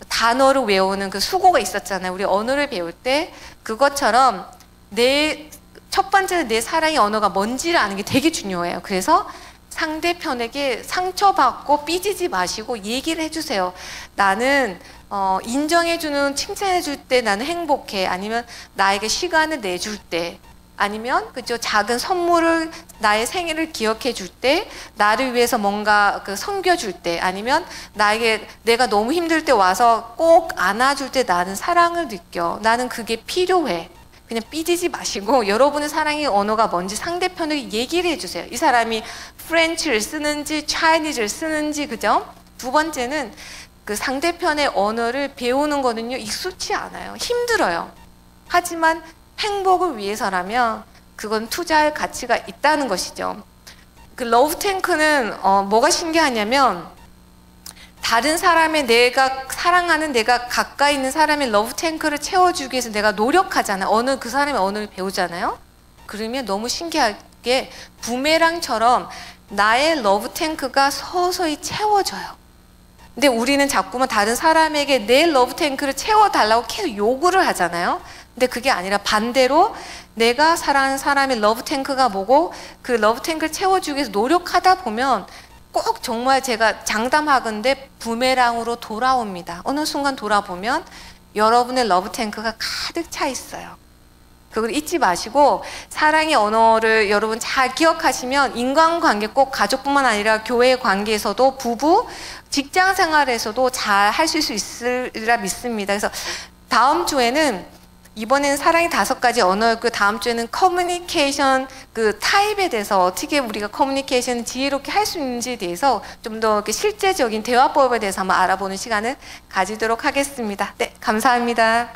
단어를 외우는 그 수고가 있었잖아요. 우리 언어를 배울 때 그것처럼 첫 번째는 내 사랑의 언어가 뭔지를 아는 게 되게 중요해요. 그래서 상대편에게 상처받고 삐지지 마시고 얘기를 해주세요. 나는 인정해주는, 칭찬해줄 때 나는 행복해. 아니면 나에게 시간을 내줄 때, 아니면 그죠, 작은 선물을, 나의 생일을 기억해 줄 때, 나를 위해서 뭔가 섬겨줄 때, 아니면 나에게 내가 너무 힘들 때 와서 꼭 안아줄 때 나는 사랑을 느껴. 나는 그게 필요해. 그냥 삐지지 마시고 여러분의 사랑의 언어가 뭔지 상대편에게 얘기를 해주세요. 이 사람이 프렌치를 쓰는지 차이니즈를 쓰는지, 그죠? 두 번째는 그 상대편의 언어를 배우는 거는요, 익숙치 않아요. 힘들어요. 하지만 행복을 위해서라면 그건 투자할 가치가 있다는 것이죠. 그 러브 탱크는 뭐가 신기하냐면, 다른 사람의, 내가 사랑하는, 내가 가까이 있는 사람의 러브 탱크를 채워주기 위해서 내가 노력하잖아요. 그 사람의 언어를 배우잖아요. 그러면 너무 신기하게 부메랑처럼 나의 러브 탱크가 서서히 채워져요. 근데 우리는 자꾸만 다른 사람에게 내 러브 탱크를 채워달라고 계속 요구를 하잖아요. 근데 그게 아니라 반대로 내가 사랑하는 사람의 러브 탱크가 뭐고 그 러브 탱크를 채워주기 위해서 노력하다 보면 꼭 정말, 제가 장담하건대 부메랑으로 돌아옵니다. 어느 순간 돌아보면 여러분의 러브 탱크가 가득 차 있어요. 그걸 잊지 마시고, 사랑의 언어를 여러분 잘 기억하시면 인간관계, 꼭 가족뿐만 아니라 교회 관계에서도, 부부, 직장 생활에서도 잘 하실 수 있으리라 믿습니다. 그래서 다음 주에는, 이번에는 사랑의 5가지 언어였고, 다음 주에는 커뮤니케이션 그 타입에 대해서 어떻게 우리가 커뮤니케이션을 지혜롭게 할 수 있는지에 대해서 좀 더 실제적인 대화법에 대해서 한번 알아보는 시간을 가지도록 하겠습니다. 네, 감사합니다.